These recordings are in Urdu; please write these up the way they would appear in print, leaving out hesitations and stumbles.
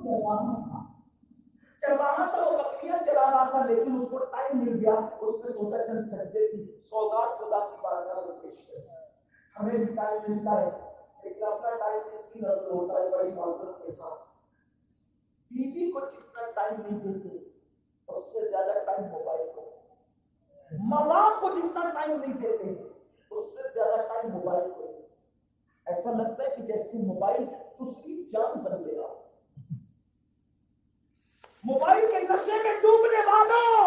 چرواہا تھا، چرواہا تو وہ بکریاں چلا رہا تھا، لیکن اس کو ٹائم مل گیا، اس نے سوچا چند سجدے کی سوگات خدا کی بارگاہ میں پیش کریں۔ ہمیں بھی ٹائم ملتا ہے لیکن اپنا ٹائم اس کی نظر ہوتا ہے بڑی معذرت کے ساتھ۔ بیوی کو جتنا ٹائم نہیں دیتے اس سے زیادہ ٹائم موبائل کو، ماں باپ کو جتنا ٹائم نہیں دیتے اس سے زیادہ ٹائم موبائل کو۔ ایسا لگتا ہے کہ جیسے موبائل دوسری جان بن گیا۔ موبائل کے نشے میں ڈوبنے والوں،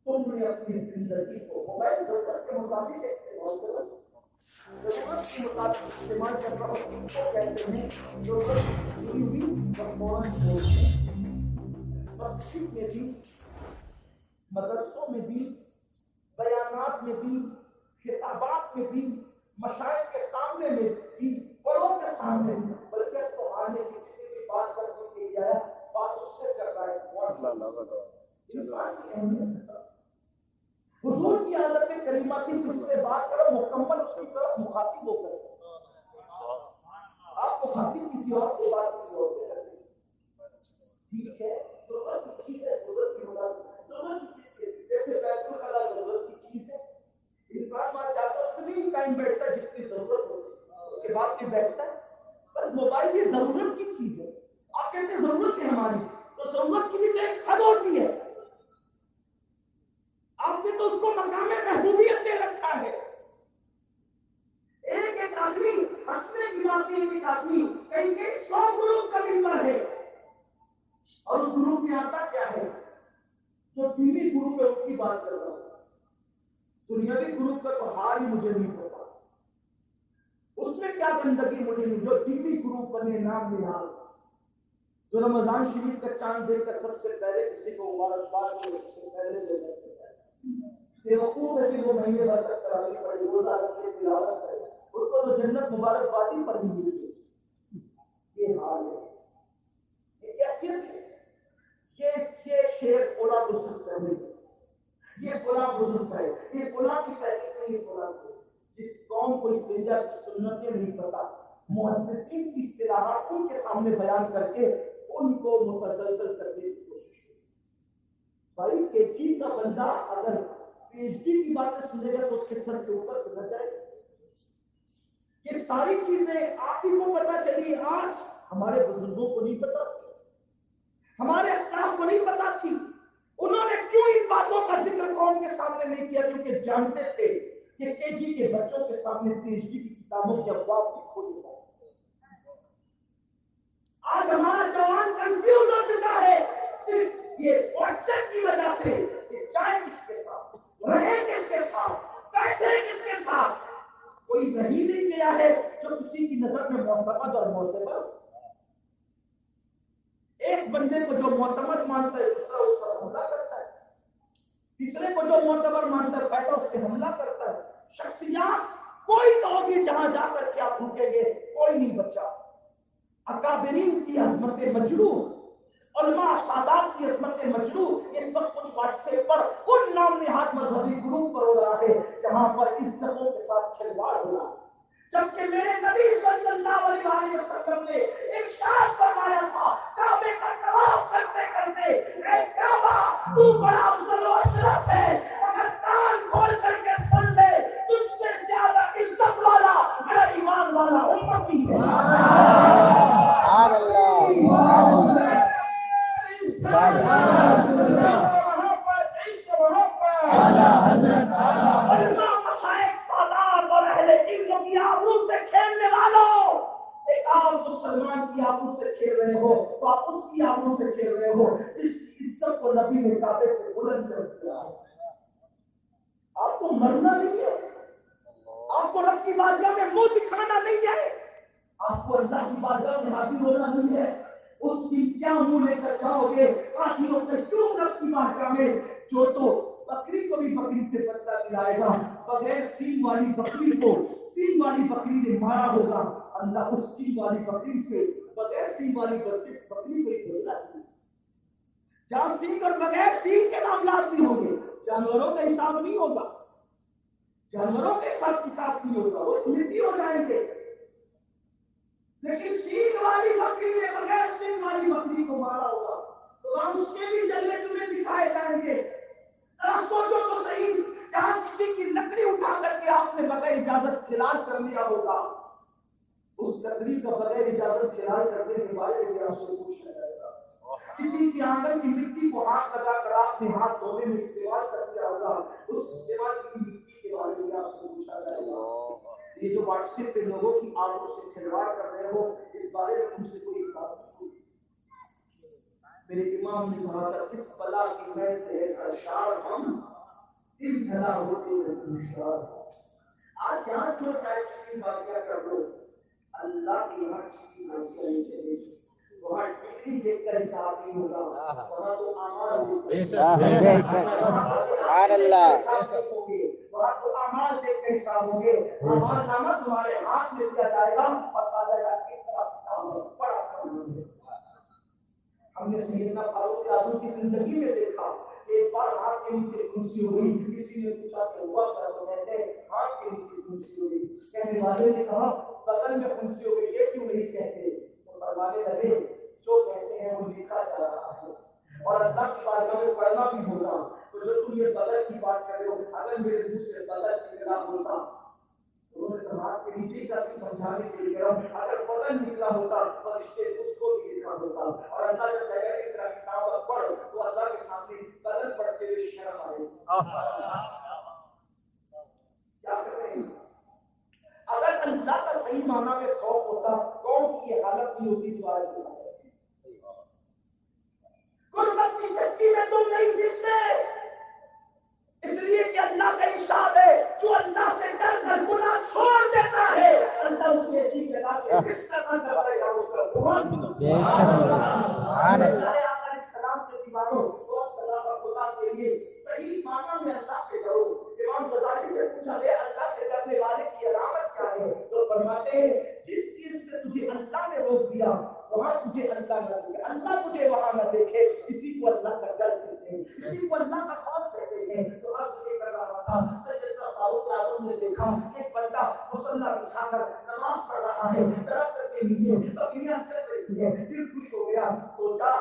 تم نے اپنی زندگی کو موبائل ضرورت کے مطابق استعمال کرو، ضرورت کے مطابق استعمال کرنا اس کو کہتے ہیں ضرورت پوری ہوئی بس فوراً چھوڑ دو۔ مسجد میں بھی، مدرسوں میں بھی، بیانات میں بھی، خطابات میں بھی، مشائخ کے سامنے میں بھی، بڑوں کے سامنے بھی، بلکہ تو آنے کسی سے بھی بات کرنے کے لیے آیا، بات اس سے کر رہا ہے۔ انسان کی اہمیت ہے۔ حضور کی عادت کریمہ سے جس سے بات کرو مکمل اس کی طرف مخاطب ہو کر، آپ مخاطب کسی اور سے بات کسی اور سے کرتے ہیں، ٹھیک ہے، ضرورت کی چیز ہے، ضرورت کی مطابق ضرورت کی چیز کے جیسے بیت الخلا ضرورت کی چیز ہے، انسان وہاں جاتا ہے اتنی ٹائم بیٹھتا ہے جتنی ضرورت ہوتی ہے، اس کے بعد بھی بیٹھتا ہے۔ بس موبائل بھی ضرورت کی چیز ہے، آپ کہتے ہیں ضرورت ہے ہماری، تو ضرورت کی بھی تو ایک حد ہوتی ہے، آپ نے تو اس کو مقام محبوبیت دے رکھا ہے۔ ایک آدمی ہنسنے کی بات نہیں، ایک آدمی کئی 100 گروپ کا ممبر ہے اور اس گروپ میں آتا کیا ہے؟ جو دینی گروپ ہے اس کی بات کر رہا ہوں، دنیاوی گروپ کا تو حال ہی مجھے نہیں پتا، اس میں کیا گندگی مجھے نہیں، جو دینی گروپ بنے نام نہاد، جو رمضان شریف کا چاند دیکھ کر سب سے پہلے کسی کو مبارکباد کو سب سے پہلے دینا چاہتا ہے، بیوقوف ہے کہ وہ مہینے بھر تک کرانی پڑے، روزہ رکھ کے تلاوت کرے، اس کو تو جنت مبارکبادی پڑھی ہوئی ہے۔ یہ حال ہے، یہ کیفیت ہے، یہ شیر فلاں بزرگ ہے، یہ فلاں بزرگ ہے، یہ فلاں کی تحقیق ہے، یہ فلاں کی۔ جس قوم کو استنجا کی سنتیں نہیں پتا، محدثین کی اصطلاحات ان کے سامنے بیان کر کے ان کو متسلسل کرنے کی کوشش کی۔ بھائی کیچی کا بندہ اگر پی ایچ ڈی کی باتیں سنے گا تو اس کے سر کے اوپر سنا جائے گا۔ یہ ساری چیزیں آپ ہی کو پتا چلی، آج ہمارے بزرگوں کو نہیں پتا تھی، ہمارے اسلاف کو نہیں پتا تھی۔ انہوں نے کیوں ان باتوں کا ذکر قوم کے سامنے نہیں کیا؟ کیونکہ جانتے تھے کہ کے جی کے بچوں کے سامنے پی ایچ ڈی کی کتابوں کے ابواب بھی کھولے جائیں۔ آج ہمارا جوان کنفیوز ہو چکا ہے صرف یہ واٹس ایپ کی وجہ سے، کہ جائیں کس کے ساتھ، رہیں کس کے ساتھ، بیٹھیں کس کے ساتھ، کوئی رہی نہیں گیا ہے جو کسی کی نظر میں معتمد اور معتبر۔ ایک بندے کو جو معتمد مانتا ہے دوسرا اس پر حملہ کرتا ہے، تیسرے کو جو معتبر مانتا ہے پہلا اس پہ حملہ کرتا ہے۔ شخصیات کوئی تو ہوگی جہاں جا کر کے آپ رکیں گے، کوئی نہیں بچا۔ اکابرین کی عظمت مجلو، علماء سادات کی عظمت مجلو، یہ سب کچھ واٹس ایپ پر ان نام نہاد مذہبی گروپ پر ہو رہا ہے جہاں پر عزتوں کے ساتھ کھلواڑ ہو رہا ہے۔ جبکہ میرے نبی صلی اللہ علیہ وآلہ وسلم نے ارشاد فرمایا تھا کعبے کا طواف کرتے کرتے، اے کعبہ تو بڑا افضل و اشرف ہے، اگر کان کھول کر کے سن لے تجھ سے زیادہ عزت والا میرا ایمان والا امتی ہے۔ سبحان اللہ، سبحان اللہ، مسلمان کی آبرو سے کھیل رہے ہو تو آپ اس کی آبرو سے کھیل رہے ہو جس کی عزت کو نبی نے کعبے سے بلند کر دیا۔ آپ کو مرنا نہیں ہے، آپ کو رب کی بارگاہ میں منہ دکھانا نہیں ہے، آپ کو اللہ کی بارگاہ میں حاضر ہونا نہیں ہے۔ اس دن کیا منہ لے کر جاؤ گے؟ آخر ہوتے کیوں رب کی بارگاہ میں؟ جو تو بکری کو بھی بکری سے بدلہ دلائے گا، بغیر سینگ والی بکری کو سینگ والی بکری نے مارا ہوگا، اللہ اس سینگ والی بکری سے بغیر سینگ والی بکری کو ہی بدلہ دے۔ جہاں سینگ اور بغیر سینگ کے معاملات بھی ہوں گے، جانوروں کا حساب نہیں ہوگا، جانوروں کے حساب کتاب نہیں ہوگا، وہ مٹی ہو جائیں گے، لیکن سینگ والی بکری نے بغیر تقریب کا بغیر اجازت خلال کرنے کے بارے میں آپ سے پوچھا جائے گا. کسی کی آنگن کی مٹی کو ہاتھ لگا کر اپنے ہاتھ دھونے میں استعمال کر دیا ہوگا, اس استعمال کی مٹی کے بارے میں آپ سے پوچھا جائے گا. یہ جو واٹس ایپ پہ لوگوں کی آنکھوں سے کھلواڑ کر رہے ہو, اس بارے میں تم سے کوئی حساب نہیں. میرے امام نے کہا تھا اس بلا کی میں سے سرشار ہم ابتلا ہوتے ہوشیار. آج یہاں جو چاہے چکی باتیاں کر لو, اللہ کے یہاں چکی باتیاں نہیں چلے گی. وہاں ڈگری دیکھ کر حساب نہیں ہوگا, وہاں تو اعمال دیکھ کر سبحان اللہ. وہاں تو اعمال دیکھ کر حساب ہوں گے. اعمال نامہ تمہارے ہاتھ میں دیا جائے گا اور کہا جائے گا کتنا بڑا کام ہے. ہم نے سیدنا فاروق اعظم کی زندگی میں دیکھا, ایک بار ہاتھ کے نیچے کرسی ہو گئی, کسی نے پوچھا کہ ہوا کیا, تو کہتے ہیں ہاتھ کے نیچے کرسی ہو گئی. کہنے والے نے کہا بغل میں کرسی ہو گئی, یہ کیوں نہیں کہتے؟ تو فرمانے لگے جو کہتے ہیں وہ لکھا جا رہا ہے اور اللہ کی بارگاہ میں پڑھنا بھی ہوگا. تو جو تم یہ بغل کی بات کر رہے ہو, اگر میرے منہ سے بغل نکلا ہوتا, انہوں نے کہا کہ نیچے کا صرف سمجھانے کے لیے اگر بغل نکلا ہوتا تو رشتے اس کو بھی لکھا ہوتا. اور اللہ جب کہہ رہے تیرا کتاب پڑھ, تو اللہ کے سامنے بغل پڑھتے ہوئے شرم آئے. کیا کر رہے ہیں؟ اگر اللہ کا صحیح معنی میں خوف ہوتا, قوم کی یہ حالت نہیں ہوتی جو آج ہے. غربت کی چکی میں تم نہیں پھستے, اس لیے کہ اللہ کا ارشاد ہے جو اللہ سے ڈر کر گناہ چھوڑ دیتا ہے, اللہ اسے ایسی جگہ سے رشتہ کرے گا. اس کا قرآن سبحان اللہ. السلام کے دیوانوں کو سلام خدا کے لیے صحیح معنی میں اللہ سے ڈرو. امام غزالی سے پوچھا گیا اللہ سے ڈرنے والے کی علامت کیا ہے, تو فرماتے ہیں جس چیز سے تجھے اللہ نے روک دیا وہاں تجھے اللہ نہ دیکھے, اللہ تجھے وہاں نہ دیکھے, اسی کو اللہ کا ڈر کہتے ہیں, اسی کو اللہ کا خوف کہتے ہیں. تو اب یہ کر رہا تھا سیدنا فاروق اعظم نے دیکھا ایک بندہ مصلی بچھا کر نماز پڑھ رہا ہے, درخت کے نیچے بکریاں چل رہی ہے. دل خوش ہو گیا, سوچا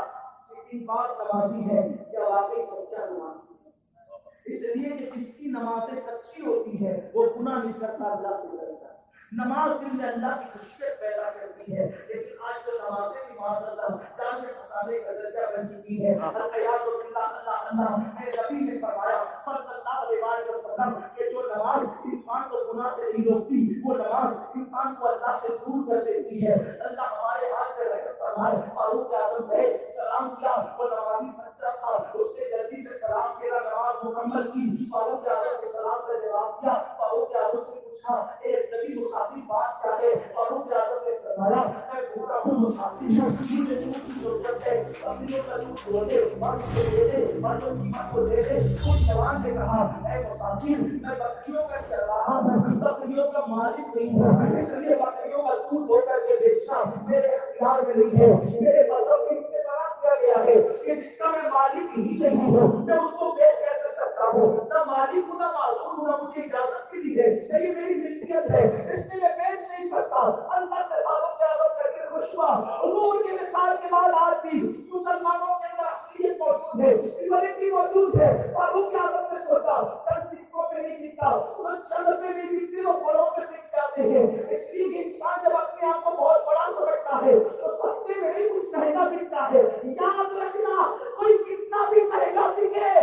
کہ بعض نمازی ہے کیا واقعی سچا نمازی ہے, اس لیے کہ جس کی نمازیں سچی ہوتی ہے وہ گناہ نہیں کرتا, اللہ سے ڈرتا ہے. نماز دل میں اللہ کی خشیت پیدا کرتی ہے, لیکن آج تو نمازیں بھی معاذ اللہ جان میں پھنسانے کا ذریعہ بن چکی ہے. الیاذ باللہ. اللہ اللہ میرے نبی نے فرمایا صلی اللہ علیہ وسلم کہ جو نماز انسان کو گناہ سے نہیں روکتی, وہ نماز انسان کو اللہ سے دور کر دیتی ہے. اللہ ہمارے حال پہ رحمت فرمائے. فاروق اعظم نے سلام کیا, وہ نمازی سچا تھا, اس نے جلدی سے سلام کیا, نماز مکمل کی. فاروق اعظم نے سلام کا جواب دیا. فاروق اعظم سے پوچھا اے نبی مسافر بات کیا ہے؟ فاروق اعظم نے فرمایا میں بھوکا ہوں, مسافر ہوں, مجھے دودھ کی ضرورت ہے, بکریوں کا دودھ دھو دے اور مجھے دے دے اور جو قیمت کو دے دے. اس جوان نے کہا اے مسافر میں بکریوں کا چرواہا ہوں, بکریوں کا مالک نہیں ہوں, اس لیے بکریوں کا دودھ دھو کر کے بیچنا میرے اختیار میں نہیں ہے. میرے مذہب میں اتفاق کیا گیا ہے کہ جس کا میں مالک ہی نہیں ہوں میں اس کو بیچ کیسے سکتا ہوں؟ نہ مالک ہوں نہ معذور ہوں, نہ مجھے اجازت ملی ہے, یہ میری ملکیت ہے, اس لیے میں بیچ نہیں سکتا. اللہ سے فاروق اعظم کر کے خوش ہوا. حضور کے وصال کے بعد آج بھی مسلمانوں کے اندر اصلیت موجود ہے, ایمانیتی موجود ہے. فاروق اعظم نے سوچا چند سکوں پہ نہیں بکتا, وہ چند پہ نہیں بکتے, وہ بڑوں پہ بک جاتے ہیں. اس لیے کہ انسان جب اپنے آپ کو بہت بڑا سمجھتا ہے تو سستے میں نہیں کچھ مہنگا بکتا ہے. یاد رکھنا کوئی کتنا بھی مہنگا بکے,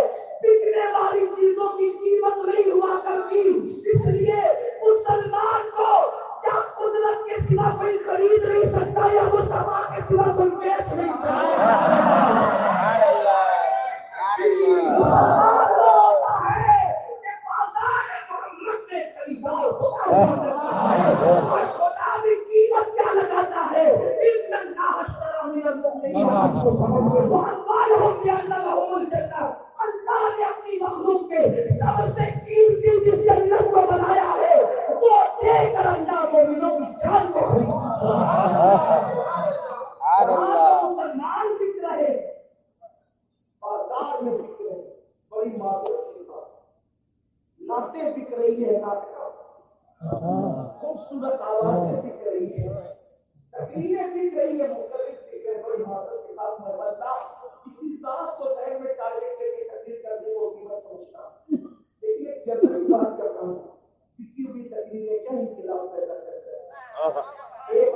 بکنے والی چیزوں کی قیمت نہیں ہوا کرتی. اس لیے مسلمان کو یا قدرت کے سوا کوئی خرید نہیں سکتا یا مصطفیٰ کے سوا کوئی بیچ نہیں سکتا. مسلمان وہ ہوتا ہے کہ بازار محمد میں خریدار ہوتا ہے اور خدا بھی قیمت کیا لگاتا ہے. ان اللہ اشتری من المؤمنین انفسهم واموالهم بان لهم الجنہ. اللہ نے اپنی مخلوق کے سب سے قیمتی جس جنت کو بنایا ہے وہ دے کر اللہ مومنوں کی جان کو خریدا. سبحان اللہ. مسلمان بک رہے, بازار میں بک رہے, بڑی معذرت کے ساتھ نعتیں بک رہی ہے, خوبصورت آوازیں بک رہی ہے, تقریریں بک رہی ہے, مختلف بک رہے, بڑی معذرت کے ساتھ میں اللہ کسی ذات کو ذہن میں ٹارگیٹ لے کے تقریر کرنے کو قیمت سمجھتا ہوں, لیکن ایک جنرل بات کر رہا ہوں. بکی ہوئی تقریریں کیا انقلاب پیدا کر سکتے ہیں؟ ایک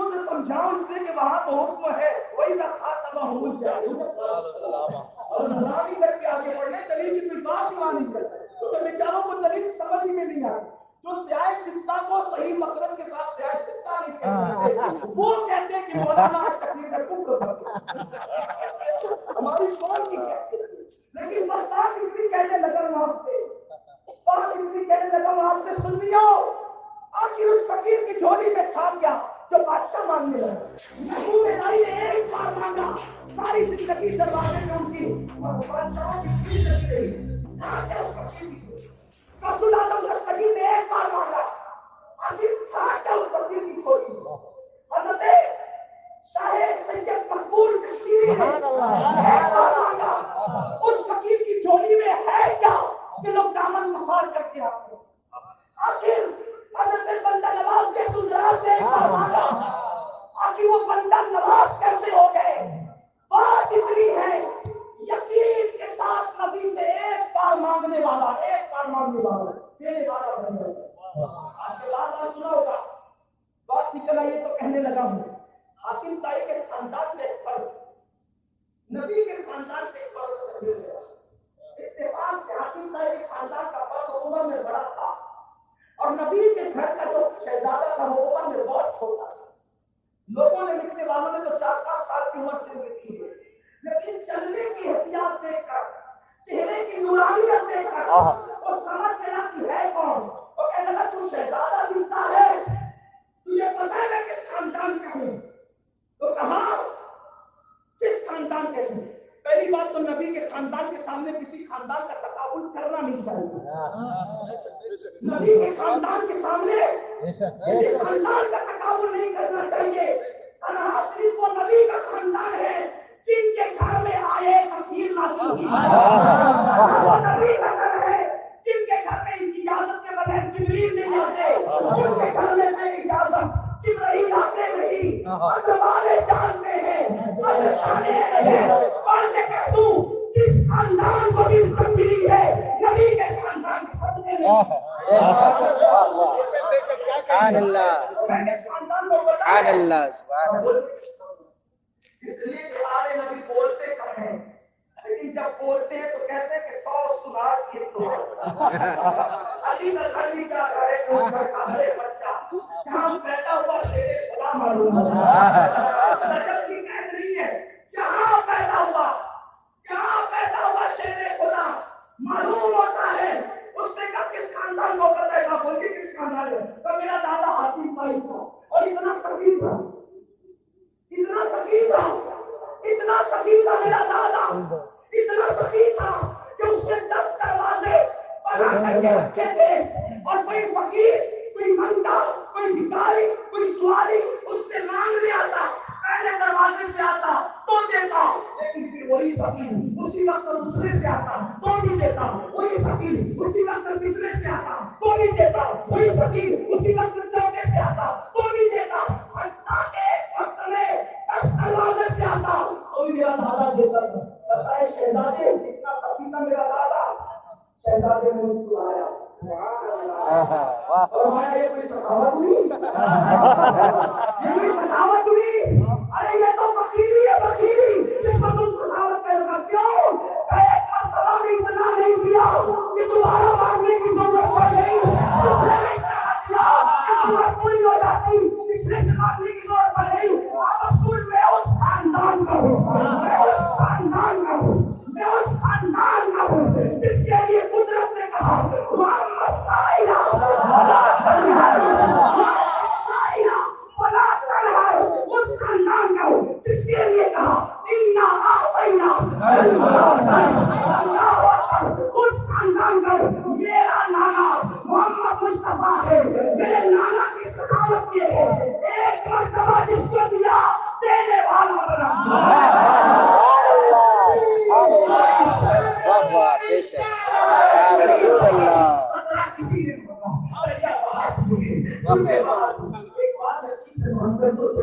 مجھے سمجھاؤ اس لیے کہ وہاں تو حکم ہے وہی رکھا تباہ ہو جائے اور سلامی کر کے آگے بڑھنے دلیل کی کوئی بات نہیں کرتا تو بیچاروں کو دلیل سمجھ میں نہیں آتی جو سیاہ سکتا کو صحیح مقصد کے ساتھ سیاہ سکتا نہیں کہتے وہ کہتے ہیں کہ مولانا تکلیف ہے کفر ہماری کون کی کہتے لیکن مستان اتنی کہنے لگا وہاں سے اور اتنی کہنے لگا وہاں سے سن لیو آخر اس فقیر کی جھولی میں تھا کیا جو بادشاہ مانگنے لگا محبوب الہی نے ایک بار مانگا ساری زندگی دروازے میں ان کی بادشاہوں کی چیز لگی رہی تھا کیا اس فقیر کی جھولی رسول اعظم اس فقیر نے ایک بار مانگا آخر تھا کیا اس فقیر کی جھولی حضرت شاہ سید مقبول کشمیری نے ایک بار مانگا اس فقیر کی جھولی میں ہے کیا کہ لوگ دامن مسار کر کے آتے ہیں آخر حضرت بندہ نواز کے سلطان نے ایک بار مانگا آخر وہ بندہ نواز کیسے ہو گئے بات اتنی ہے یقین کے ساتھ نبی سے ایک بار مانگنے والا دینے والا بن جائے آج کے بعد آپ سنا ہوگا بات نکل آئی تو کہنے لگا ہوں حاکم تائی کے خاندان کے فرق نبی کے خاندان کے فرق اتفاق سے حاکم تائی کے خاندان کا فرق عمر میں بڑا تھا اور نبی کے گھر کا جو شہزادہ تھا وہ عمر میں بہت چھوٹا تھا لوگوں نے لکھنے والوں نے تو 4-5 سال کی عمر سے لکھی ہے لیکن چلنے کی احتیاط دیکھ کر چہرے کی نورانیت دیکھ کر وہ سمجھ گیا کہ ہے کون وہ کہنے لگا تو شہزادہ دکھتا ہے تجھے پتا ہے میں کس خاندان کا ہوں تو کہا کس خاندان کے ہوں پہلی بات تو نبی کے خاندان کے سامنے کسی خاندان کا تقابل کرنا نہیں چاہیے نبی کے خاندان کے سامنے کسی خاندان کا تقابل نہیں کرنا چاہیے صرف وہ نبی کا خاندان ہے جن کے گھر میں آئے فقیر نازل ہوئی وہ نبی کا گھر ہے جن کے گھر میں اجازت کے بغیر جبریل نہیں آتے جن کے گھر میں بے اجازت جبرائیل آتے نہیں ازوالے جانتے ہیں پریشانے ہیں پڑھ کے کہہ دوں جس خاندان کو بھی عزت ملی ہے نبی کے خاندان کے صدقے میں سبحان اللہ سبحان اللہ سبحان اللہ اس لیے کہ آلے نبی بولتے کم ہیں لیکن جب بولتے ہیں تو کہتے ہیں کہ 100 سنار کیے تو علی کا گھر بھی کیا کرے کہ اس گھر کا ہر ایک بچہ جہاں پیدا ہوا شیر خدا معلوم نجب کی قید نہیں ہے جہاں پیدا ہوا شیر خدا معلوم ہوتا ہے اس نے کہا کس خاندان کو پتہ ہے بولیے کس خاندان ہے تو میرا دادا حاتم بھائی تھا اور اتنا سخی تھا میرا دادا اتنا سخی تھا کہ اس نے 10 دروازے بنا کر کے رکھے تھے اور کوئی فقیر کوئی بندہ کوئی بھکاری کوئی سواری اس سے مانگنے آتا پہلے دروازے سے آتا تو دیتا لیکن پھر وہی فقیر اسی وقت دوسرے سے آتا تو نہیں دیتا وہی فقیر اسی وقت تیسرے سے آتا تو نہیں دیتا وہی فقیر اسی وقت چوتھے سے آتا تو نہیں دیتا حتیٰ کہ ایک وقت میں 10 دروازے سے آتا تو بھی میرا دادا دیتا تھا بتائے شہزادے اتنا سخی تھا میرا دادا شہزادے نے مسکرایا فرمایا یہ کوئی سخاوت ہوئی ارے یہ تو فقیری ہے فقیری جس کو تم سخاوت کرنا کیوں ایک مرتبہ میں اتنا نہیں دیا کہ دوبارہ مانگنے کی ضرورت پڑ گئی دوسرے میں اتنا دیا کہ ضرورت پوری ہو جاتی تیسرے سے مانگنے کی ضرورت پڑ گئی اب اصول میں اس خاندان کا ہوں جس کے لیے قدرت نے کہا محمد سائرہ اس خاندان کا ہوں جس کے لیے کہا اس خاندان کا میرا نانا محمد مصطفیٰ ہے میرے نانا کی سخاوت یہ ہے ایک مرتبہ جس کو دیا دینے والا بنا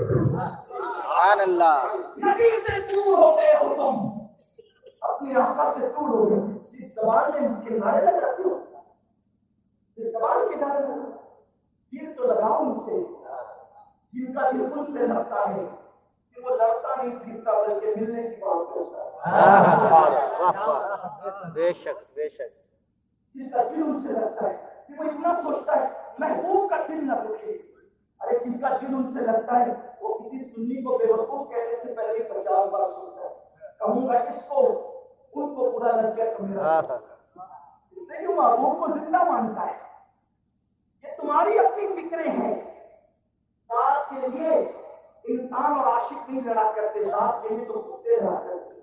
سبحان اللہ نبی سے دور ہو گئے ہو تم اپنی آقا سے دور ہو گئے اس زبان میں کنارے لگ رہتی ہو اس زبان کے کنارے دل تو لگاؤ ان سے جن کا دل ان سے لگتا ہے کہ وہ لڑتا نہیں پھرتا بلکہ ملنے کی بات کرتا ہے. بے شک بے شک. جن کا دل ان سے لگتا ہے کہ وہ اتنا سوچتا ہے محبوب کا دل نہ دکھے. ارے جن کا دل ان سے لگتا ہے وہ کسی سنی کو بے وقوف کہنے سے پہلے 50 بار سوچتا ہے کہوں گا کس کو، ان کو برا لگ گیا تو میرا اس لیے کہ محبوب کو زندہ مانتا ہے. یہ تمہاری اپنی فکریں ہیں. ذات کے لیے انسان اور عاشق نہیں لڑا کرتے، ذات کے لیے تو کتے لڑا کرتے.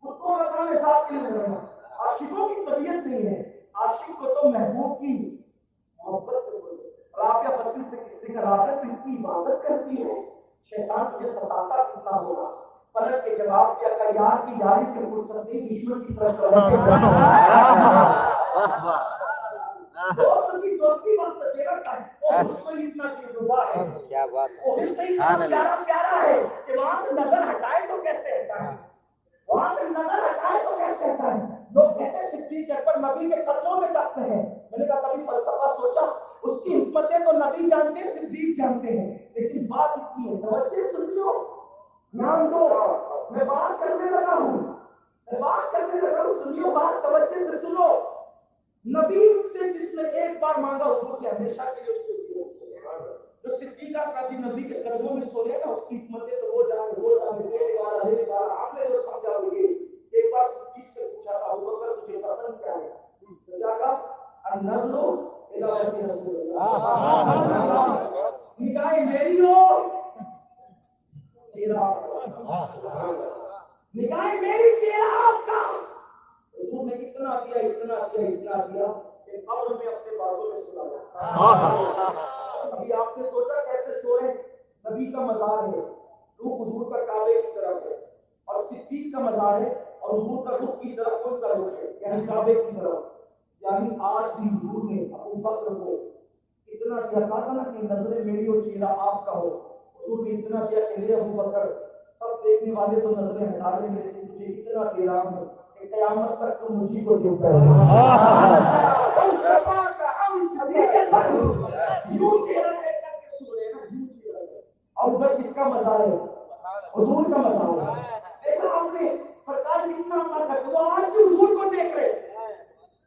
کتوں کا کام ہے ذات کے لیے لڑنا. عاشقوں کی طبیعت نہیں ہے. عاشق کو تو محبوب کی محبت سے رابعہ بصری سے کس نے کہا تھا تو اتنی عبادت کرتی ہے شیطان تجھے ستاتا کتنا ہوگا. پلٹ کے جواب دیا کہ یار کی یاری سے فرصت نہیں، دشمن کی طرف دوست کی دوستی وقت دے رکھا ہے. وہ اس کو اتنا دلربا ہے، کیا بات وہ اس کو اتنا پیارا پیارا ہے کہ وہاں سے نظر ہٹائے تو کیسے ہٹائے، وہاں سے نظر ہٹائے تو کیسے ہٹائے. لوگ کہتے ہیں صدیق اکبر نبی کے قدموں میں تکتے ہیں. میں نے کہا کبھی فلسفہ سوچا؟ اس کی حکمتیں تو نبی جانتے ہیں، صدیق جانتے ہیں، لیکن بات اتنی ہے. توجہ سنیو، دھیان دو، میں بات کرنے لگا ہوں، سنیو بات توجہ سے سنو. نبی سے جس نے ایک بار مانگا حضور کے ہمیشہ کے لیے اس کو دیا. جو صدیقہ کا بھی نبی کے قدموں میں سو گیا نا، اس کی حکمتیں تو وہ جانے ایک بار آپ نے جو سمجھا ہوگی. ایک بار صدیق سے پوچھا تھا ابو بکر تجھے پسند کیا ہے؟ تو کیا کہا؟ النظر الی وجه رسول اللہ. نگاہیں میری ہو، چہرہ نگاہیں میری، چہرہ آپ کا. حضور نے اتنا دیا کہ قبر میں اپنے بازوں میں سلایا. ابھی آپ نے سوچا کیسے سوئے؟ نبی کا مزار ہے، روح حضور کا کعبے کی طرف ہے، اور صدیق کا مزار ہے اور حضور کا رخ کی طرف ان کا رخ ہے، یعنی کعبے کی طرف. یعنی آج بھی حضور نے ابو بکر کو اتنا دیا، کہا تھا نا کہ نظریں میری اور چہرہ آپ کا ہو. حضور نے اتنا دیا کہ لے ابو بکر، سب دیکھنے والے تو نظریں ہٹا لیں گے لیکن تجھے اتنا دے رہا ہوں کہ قیامت تک تو مجھے کو دیتا ہے. یوں چہرہ دیکھ کر کے سو رہے نا، یوں چہرہ. اور ادھر کس کا مزار ہے؟ حضور کا مزار ہے. دیکھا ہم نے سرکار کتنا عمل کرتے، وہ آج بھی حضور کو دیکھ رہے،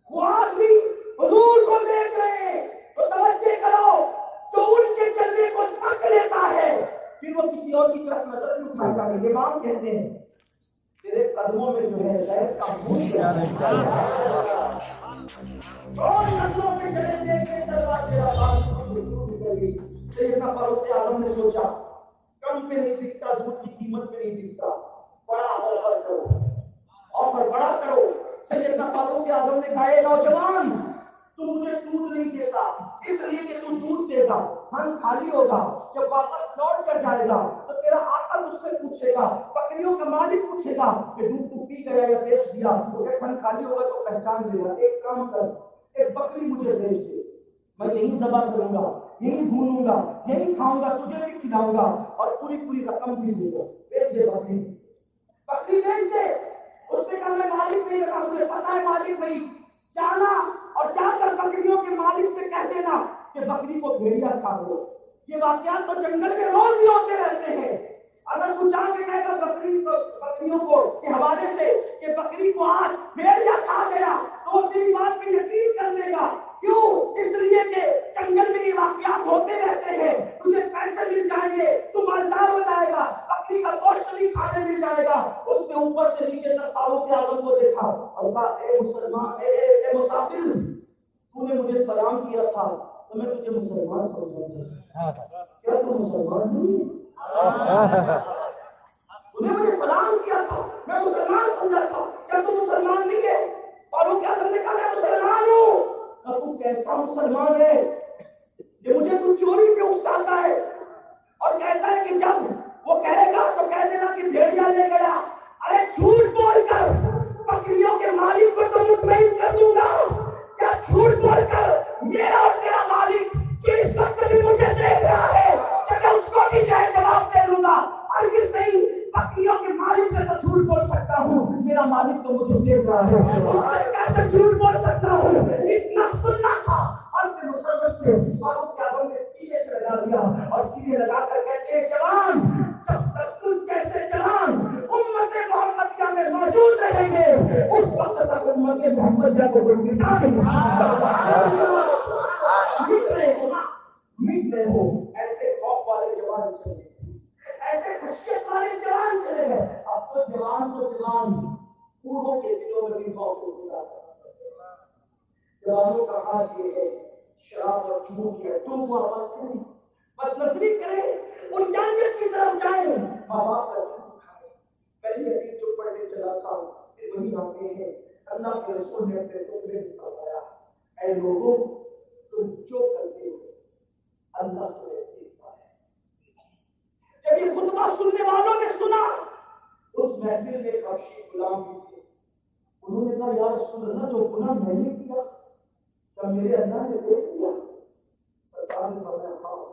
وہ آج بھی حضور کو دیکھ رہے ہیں. تو توجہ کرو، جو ان کے چلنے کو تک لیتا ہے پھر وہ کسی اور کی طرف نظر نہیں اٹھاتا. امام کہتے ہیں تیرے قدموں میں جو ہے غیر کا خون اور نسلوں پہ چلے دیکھ کے تلوار سے آواز نکل گئی. سیدنا فاروق اعظم نے سوچا کم پہ نہیں بکتا، دودھ کی قیمت پہ نہیں بکتا، بڑا آفر کرو، آفر بڑا کرو. سیدنا فاروق اعظم نے کہا اے نوجوان، تو مجھے دودھ نہیں دیتا اس لیے کہ تو دودھ دے گا، تھن خالی ہوگا، جب واپس لوٹ کر جائے گا تو تیرا آقا مجھ سے پوچھے گا، بکریوں کا مالک پوچھے گا کہ دودھ تو پی گیا یا بیچ دیا. تو تھن خالی ہوگا تو پہچان لے گا. ایک کام کر، ایک بکری مجھے بیچ دے، میں یہی ذبح کروں گا، یہی بھونوں گا، یہی کھاؤں گا، تجھے بھی کھلاؤں گا اور پوری رقم بھی دے گا. بیچ دے بکری، بکری بیچ دے. اس نے کہا میں مالک نہیں رہا، مجھے پتا ہے مالک نہیں. جانا اور جا کر بکریوں کے مالک سے کہہ دینا کہ بکری کو بھیڑیا کھا لو. یہ واقعات تو جنگل میں روز ہی ہوتے رہتے ہیں. اگر تو جا کے کہے گا بکریوں کو کے حوالے سے کہ بکری کو آج بھیڑیا کھا گیا تو وہ تیری بات پہ یقین کر لے گا. کیوں؟ اس لیے کہ جنگل میں یہ واقعات ہوتے رہتے ہیں. تجھے پیسے مل جائیں گے، تو مالدار ہو جائے گا، بکری کا گوشت بھی کھانے مل جائے گا. اس کے اوپر سے نیچے تک فاروق اعظم کو دیکھا اور کہا اے مسلمان، اے مسافر، تو نے مجھے سلام کیا تھا تو میں تجھے مسلمان سمجھا تھا، کیا تو مسلمان نہیں؟ تو نے مجھے سلام کیا تھا، میں مسلمان سمجھا تھا، کیا تو مسلمان نہیں ہے؟ فاروق اعظم نے کہا میں مسلمان ہوں. تو کیسا مسلمان ہے کہ مجھے تو چوری پہ اکساتا ہے اور کہتا ہے کہ جب وہ کہے گا تو کہہ دینا کہ بھیڑیا لے گیا. ارے جھوٹ بول کر بکریوں کے مالک کو تو مطمئن کر دوں گا، کیا جھوٹ بول کر میرا اور تیرا مالک جو اس وقت بھی مجھے دیکھ رہا ہے کہ میں اس کو بھی جواب دے دوں گا. ہرگز نہیں، بکریوں کے مالک سے تو جھوٹ بول سکتا ہوں، میرا مالک تو مجھے دیکھ رہا ہے، اس سے کیسے جھوٹ بول سکتا ہوں؟ اتنا سننا تھا. فاروق اعظم نے سینے سے لگا لیا اور سینے لگا کر کہتے ہیں جوان جب تک تم جیسے جوان امت محمدیہ میں موجود رہیں گے اس وقت تک امت محمدیہ کو کوئی مٹا نہیں سکتا. مٹ رہے ہو ایسے خوف والے جوان چلے گئے, ایسے خشیت والے جوان چلے گئے. اب تو جوان بوڑھوں کے دلوں میں بھی خوف ہوتا ہے. جوانوں کا حال یہ ہے شراب اور جھوٹ کی تم کو آباد کریں, بدنظری کریں, انجانیت کی طرف جائیں, ماں باپ کا دل کھائیں. پہلی حدیث جو پڑھنے چلا تھا پھر وہی آتے ہیں. اللہ کے رسول نے اپنے خطبے میں فرمایا اے لوگوں تم جو کرتے ہو اللہ تمہیں دیکھتا ہے. جب یہ خطبہ سننے والوں نے سنا اس محفل میں ایک حبشی غلام بھی تھے. انہوں نے کہا یا رسول اللہ جو گناہ میں نے کیا کیا میرے اللہ نے دیکھ لیا؟ سرکار نے فرمایا ہاں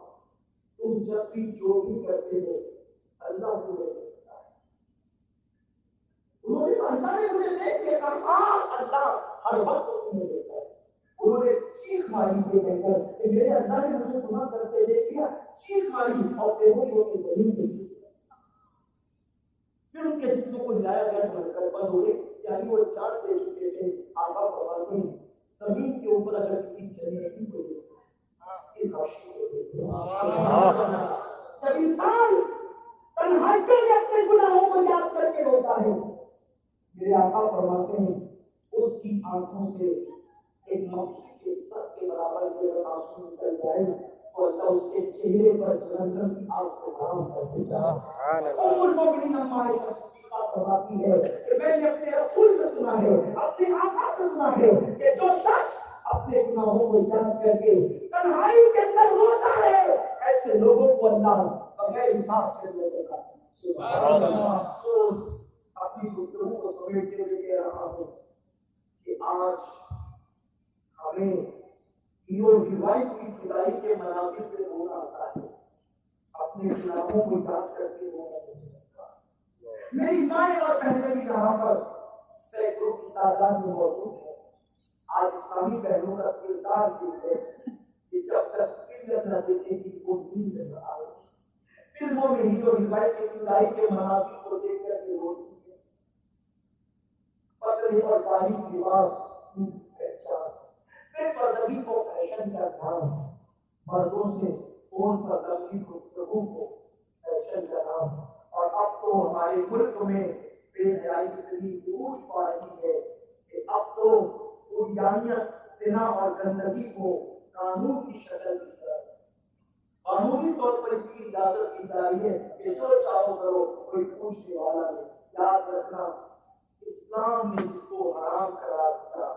تم جب بھی جو بھی کرتے ہو اللہ تمہیں دیکھتا ہے. انہوں نے کہا اللہ نے مجھے دیکھ لیا. کہا ہاں اللہ ہر وقت تمہیں دیکھتا ہے. انہوں نے چیخ ماری یہ کہہ کر کہ میرے اللہ نے مجھے گناہ کرتے دیکھ لیا. چیخ ماری اور بے ہوش ہو کے زمین پہ گر. پھر ان کے جسم کو ہلایا گیا بند ہو گئے. یعنی وہ چاند دے چکے تھے. آقا فرماتے ہیں زمین کے اوپر اگر کسی جنتی کو دیکھا اس حبشی کو دیکھا. جب انسان تنہائیوں میں اپنے گناہوں کو یاد کر کے روتا ہے میرے آقا فرماتے ہیں اس کی آنکھوں سے ایک مکھی کے سر کے برابر کے اگر آنسو نکل جائے تو اللہ اس کے چہرے پر جہنم کی آگ کو حرام کر دیتا ہے. ام المؤمنین اما عائشہ صدیقہ فرماتی ہے کہ میں نے اپنے رسول سے سنا ہے, اپنے آقا سے سنا ہے کہ جو شخص اپنے گناہوں کو یاد کر کے تنہائی کے اندر روتا ہے ایسے لوگوں کو اللہ بغیر حساب چلنے دیتا ہے. سبحان اللہ. افسوس اپنی گفتگو کو سمیٹتے ہوئے کہہ رہا ہوں کہ آج ہمیں ہیرو ہیروئن کی جدائی کے مناظر پہ رونا آتا ہے, اپنے گناہوں کو یاد کر کے رونا نہیں آتا. میری مائیں اور بہنیں بھی یہاں پر سینکڑوں کی تعداد میں موجود ہیں. آج اسلامی بہنوں کا کردار یہ ہے کہ جب تک فلم نہ دیکھے گی وہ نیند نہ آئے. فلموں میں ہیرو ہیروئن کی جدائی کے مناظر کو دیکھ کر کے روتی ہے. پتلے اور باریک لباس کی پہچان, بے پردگی کو فیشن کا نام, مردوں سے فون پر لمبی گفتگو کو فیشن کا نام. اور اب تو ہمارے ملک میں بے حیائی اتنی عروج پا رہی ہے کہ اب تو عریانیت, زنا اور گندگی کو قانون کی شکل دی جا رہی ہے. قانونی طور پر اس کی اجازت دی جا رہی ہے کہ جو چاہو کرو, کوئی پوچھنے والا نہیں. یاد رکھنا اسلام نے جس کو حرام قرار دیا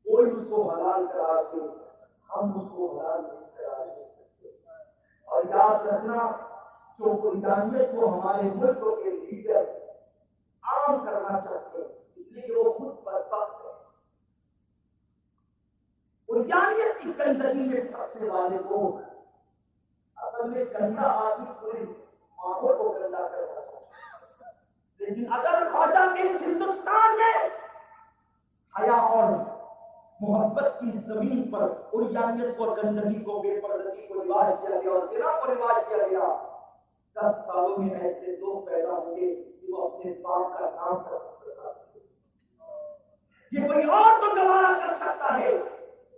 کوئی اس کو حلال قرار دے, ہم اس کو حلال نہیں قرار دے سکتے. اور یاد رکھنا جو قربانیت کو ہمارے ملک کے لیڈر عام کرنا چاہتے ہیں اس لیے کہ وہ خود برباد ہے. قربانیت کی گندگی میں پھنسنے والے لوگ اصل میں گندا آدمی پورے ماحول کو گندا کرنا چاہتا ہے. لیکن اگر خواجہ کے اس ہندوستان میں حیا اور محبت کی زمین پر عریانیت اور گندگی کو, بے پردگی کو رواج کیا گیا اور زنا کو رواج کیا گیا, 10 سالوں میں ایسے لوگ پیدا ہوں گے کہ وہ اپنے باپ کا نام بتا سکتے. یہ کوئی اور تو گوارا کر سکتا ہے,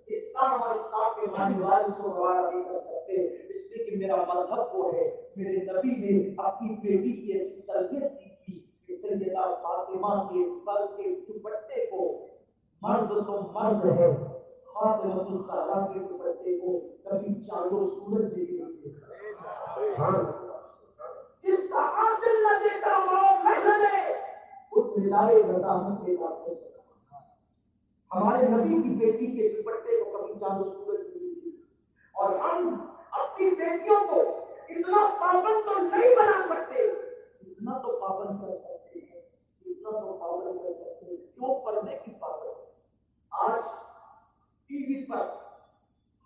اسلام اور اسلام کے ماننے والے اس کو گوارا نہیں کر سکتے. اس لیے کہ میرا مذہب وہ ہے, میرے نبی نے اپنی بیٹی کی ایسی تربیت کی تھی کہ سیدہ فاطمہ کے سر کے دوپٹے کو, مرد تو مرد ہے, فاطمہ الزہرا کے دوپٹے کو کبھی چاند و سورج بھی نہیں دیکھا. جس کا عاقل نہ دیکھا وہ محرم ہے, اس ندائے رضامت کے بات ہو سکتا. ہمارے نبی کی بیٹی کے دوپٹے کو کبھی چاند و سورج بھی نہیں دیکھا. اور ہم اپنی بیٹیوں کو اتنا پابند تو نہیں بنا سکتے, اتنا تو پابند کر سکتے ہیں, اتنا تو پابند کر سکتے ہیں کیوں پردے کی پابند. آج ٹی وی پر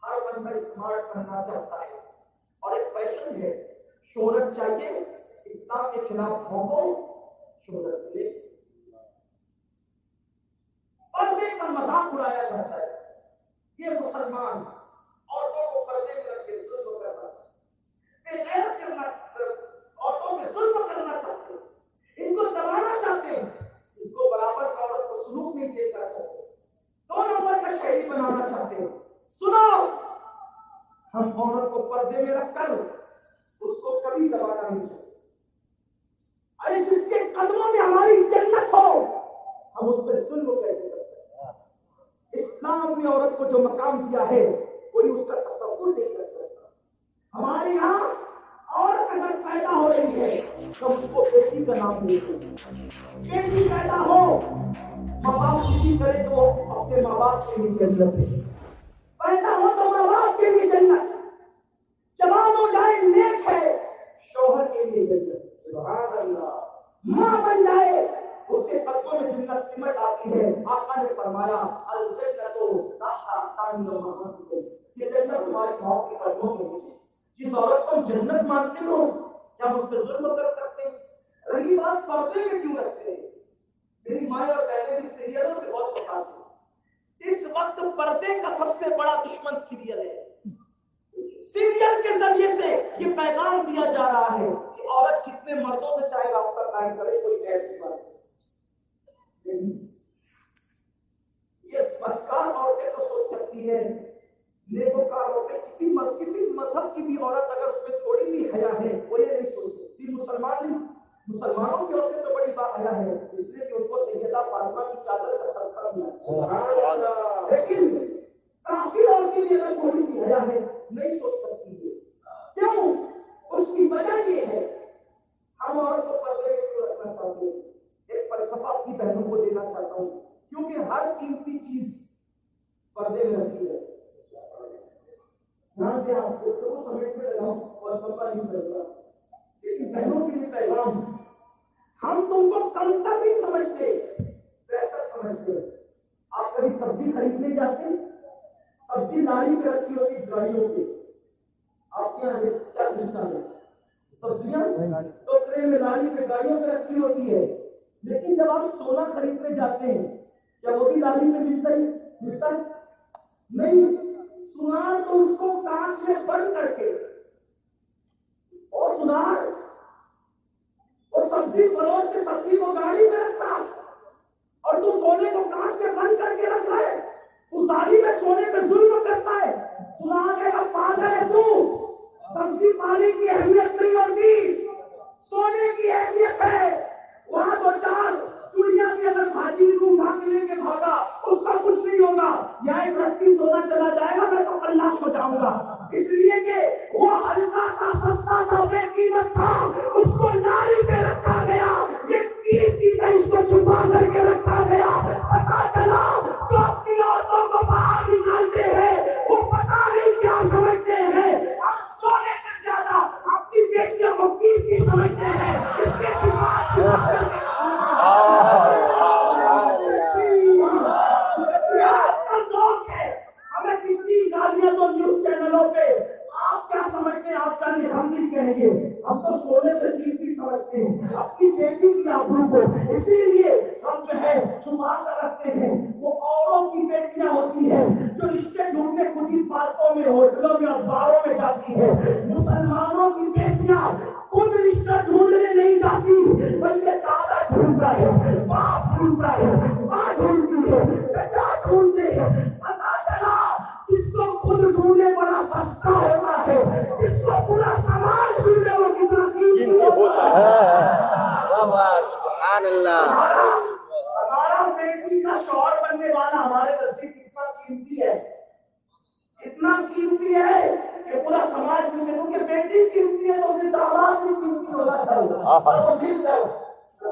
ہر بندہ اسمارٹ بننا چاہتا ہے اور ایک فیشن ہے, شہرت چاہیے, اسلام کے خلاف بھونکو, شہرت ملے. پردے کا مذاق اڑایا جاتا ہے. یہ مسلمان عورتوں کو پردے میں رکھ کے ہم عورت کو پردے میں رکھ کر اس کو کبھی دبانا نہیں چاہیے. ارے جس کے قدموں میں ہماری جنت ہو ہم اس پہ ظلم کیسے کر سکتے ہیں؟ اسلام نے عورت کو جو مقام دیا ہے کوئی اس کا تصور نہیں کر سکتا. ہمارے یہاں عورت اگر پیدا ہو رہی ہے تو اس کو بیٹی کا نام دیتے ہیں. بیٹی پیدا ہو ماں باپ کسی کرے تو اپنے ماں باپ کے لیے جنت ہے. پیدا ہو تو ماں باپ کے لیے جنت, جوان ہو جائے نیک ہے شوہر کے لیے جنت. سبحان اللہ. ماں بن جائے اس کے قدموں میں جنت سمٹ آتی ہے. آقا نے فرمایا الجنت تحت اقدام امہاتکم, یہ جنت تمہاری ماں کے قدموں میں ہے. جس عورت کو جنت مانتے ہو کیا ہم اس پہ ظلم کر سکتے ہیں؟ رہی بات پردے میں کیوں رکھتے ہیں, میری ماں اور بہنیں بھی سیریلوں سے بہت متاثر. اس وقت پردے کا سب سے بڑا دشمن سیریل ہے. سیریل کے ذریعے سے یہ پیغام دیا جا رہا ہے کہ عورت جتنے مردوں سے چاہے رابطہ قائم کرے کوئی غیر کی بات نہیں. یہ بدکار عورتیں تو سوچ سکتی ہے, نیکوکار عورتیں کسی مذہب کی بھی عورت اگر اس میں تھوڑی بھی حیا ہے وہ یہ نہیں سوچ سکتی. مسلمانوں کی عورتیں تو بڑی باحیا ہے اس لیے کہ ان کو سیدہ فاطمہ کی چادر کا سر کر دیا. لیکن کافر عورتیں بھی اگر تھوڑی سی حیا ہے نہیں سوچ سکتی ہے. کیوں؟ اس کی وجہ یہ ہے ہم عورت کو پردے میں کیوں رکھنا چاہتے ہیں. ایک فلسفہ اپنی بہنوں کو دینا چاہتا ہوں کیونکہ ہر قیمتی چیز پردے میں رکھی ہے. دھیان دیں, آپ کو سمیٹنے لگا ہوں اور پتہ نہیں چل رہا, لیکن بہنوں کے لیے پیغام ہم تم کو کم تر نہیں سمجھتے بہتر سمجھتے. آپ کبھی سبزی خریدنے جاتے ہیں, سبزی لاری پہ رکھی ہوتی گاڑیوں پہ, آپ کے یہاں کیا سسٹم ہے؟ سبزیاں تو ٹرے میں لاری پہ گاڑیوں پہ رکھی ہوتی ہے. لیکن جب آپ سونا خریدنے جاتے ہیں کیا وہ بھی لاری پہ ملتا ہے نہیں. سنار تو اس کو کانچ میں بند کر کے اور سنار اور سبزی فروش سے سبزی کو گاڑی میں رکھتا اور تو سونے کو کانچ میں بند کر کے رکھ رہا ہے. تو ساری میں سونے پہ ظلم کرتا ہے. سنار ہے اب پاگل ہے تو, سبزی پانی کی اہمیت نہیں ہوتی, سونے کی اہمیت ہے. وہاں تو چار چڑیا بھی اگر بھاجی کو اٹھا کے لے کے بھاگا اس کا کچھ نہیں ہوگا. یا ایک رتی سونا چلا جائے گا میں تو اللہ سو جاؤں گا. اس لیے کہ وہ ہلکا تھا, سستا تھا, بے قیمت تھا, اس کو لاری پہ رکھا گیا. یہ قیمتی ہے, اس کو چھپا کر کے رکھا گیا. پتا چلا جو اپنی عورتوں کو باہر نکالتے ہیں وہ پتا نہیں کیا سمجھتے ہیں. ہم سونے سے زیادہ اپنی بیٹیوں کو قیمتی سمجھتے ہیں, اس کے چھپا چھپا کر کے ہمیں کتنی گالیاں تو نیوز چینلوں پہ. آپ کیا سمجھتے ہیں آپ کا نہیں, ہم نہیں کہیں گے. ہم تو سونے سے قیمتی سمجھتے ہیں اپنی بیٹی کی آبرو کو, اسی لیے ہم جو ہے چھپا کر رکھتے ہیں. وہ اوروں کی بیٹیاں ہوتی ہیں جو رشتے ڈھونڈنے خود ہی پارکوں میں, ہوٹلوں میں, اخباروں میں جاتی ہے. مسلمانوں کی بیٹیاں خود رشتہ ڈھونڈنے نہیں جاتی بلکہ دادا ڈھونڈتا ہے, باپ ڈھونڈتا ہے, ماں ڈھونڈتی ہے, چچا ڈھونڈتے ہیں. پتا چلا جس کو خود ڈھونڈے بڑا سستا ہوتا ہے, جس کو پورا سماج ڈھونڈے وہ کتنا قیمتی ہوتا ہے. سبحان اللہ. ہمارا بیٹی کا شوہر بننے والا ہمارے نزدیک کتنا قیمتی ہے, اتنا قیمتی ہے کہ پورا سماج میں کیونکہ بیٹی قیمتی ہے تو پھر داماد بھی قیمتی ہونا چاہیے. سب مل کر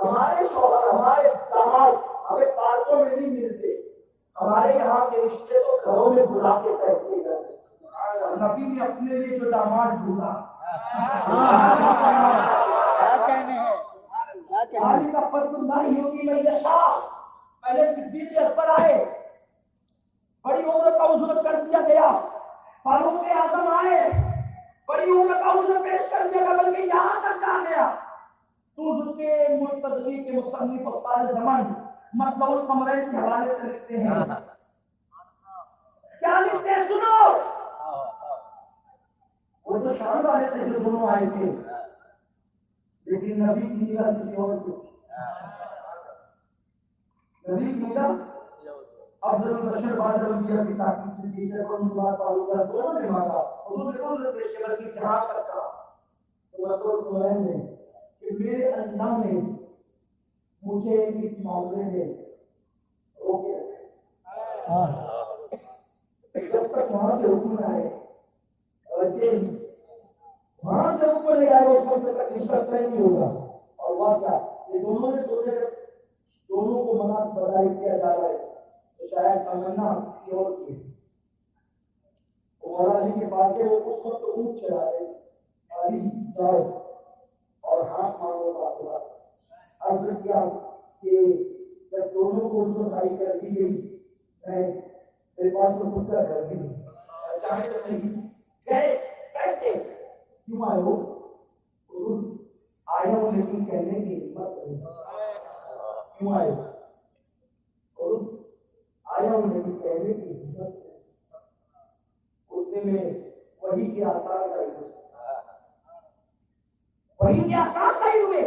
ہمارے شوہر, ہمارے داماد ہمیں پارکوں میں نہیں ملتے. ہمارے یہاں کے رشتے تو گھروں میں بلا کے طے کیے جاتے. نبی نے اپنے لیے جو داماد ڈھونڈا علی کا فرد اللہ ہوگی میں یشا. پہلے صدیق اکبر آئے, بڑی عمر کا عذر کر دیا گیا. فاروق اعظم آئے, بڑی عمر کا عذر پیش کر دیا گیا. بلکہ یہاں تک کہا گیا توز کے منتظری کے مصنف استاد زمان مطلع القمرین کے حوالے سے لکھتے ہیں. کیا لکھتے ہیں سنو. وہ تو شان والے تھے جو دونوں آئے تھے, لیکن نبی کی نگاہ کسی اور کی تھی. نبی کی نگاہ افضل البشر بعد الانبیاء کی تاکید سے دی ہے اور اللہ تعالیٰ دونوں نے مانگا حضور نے حضرت پیشور کی جہاد تک کہا تو نے کہ میرے اللہ نے مجھے اس معاملے میں روکے جب تک وہاں سے حکم نہ آئے وہاں سے حکم نہیں آئے اس وقت تک رشتہ طے نہیں ہوگا. اور واقعہ یہ دونوں نے سوچے دونوں کو منع بظاہر کیا جا رہا ہے تو شاید تمنا کسی اور کی ہے. عمر علی کے پاس وہ اس وقت اونٹ چلا رہے علی جاؤ اور ہاتھ مانگو فاطمہ. عرض کیا کہ جب دونوں کو رسائی کر دی گئی میں میرے پاس تو خود کا گھر بھی نہیں چاہے تو صحیح گئے بیٹھے کیوں آئے ہو آئے ہو لیکن کہنے کی ہمت نہیں کیوں آئے ہو آیا ہوں لیکن کہنے کی ہمت نہیں. اتنے میں وہی کے آثار صحیح ہوئے وہی کے آثار صحیح ہوئے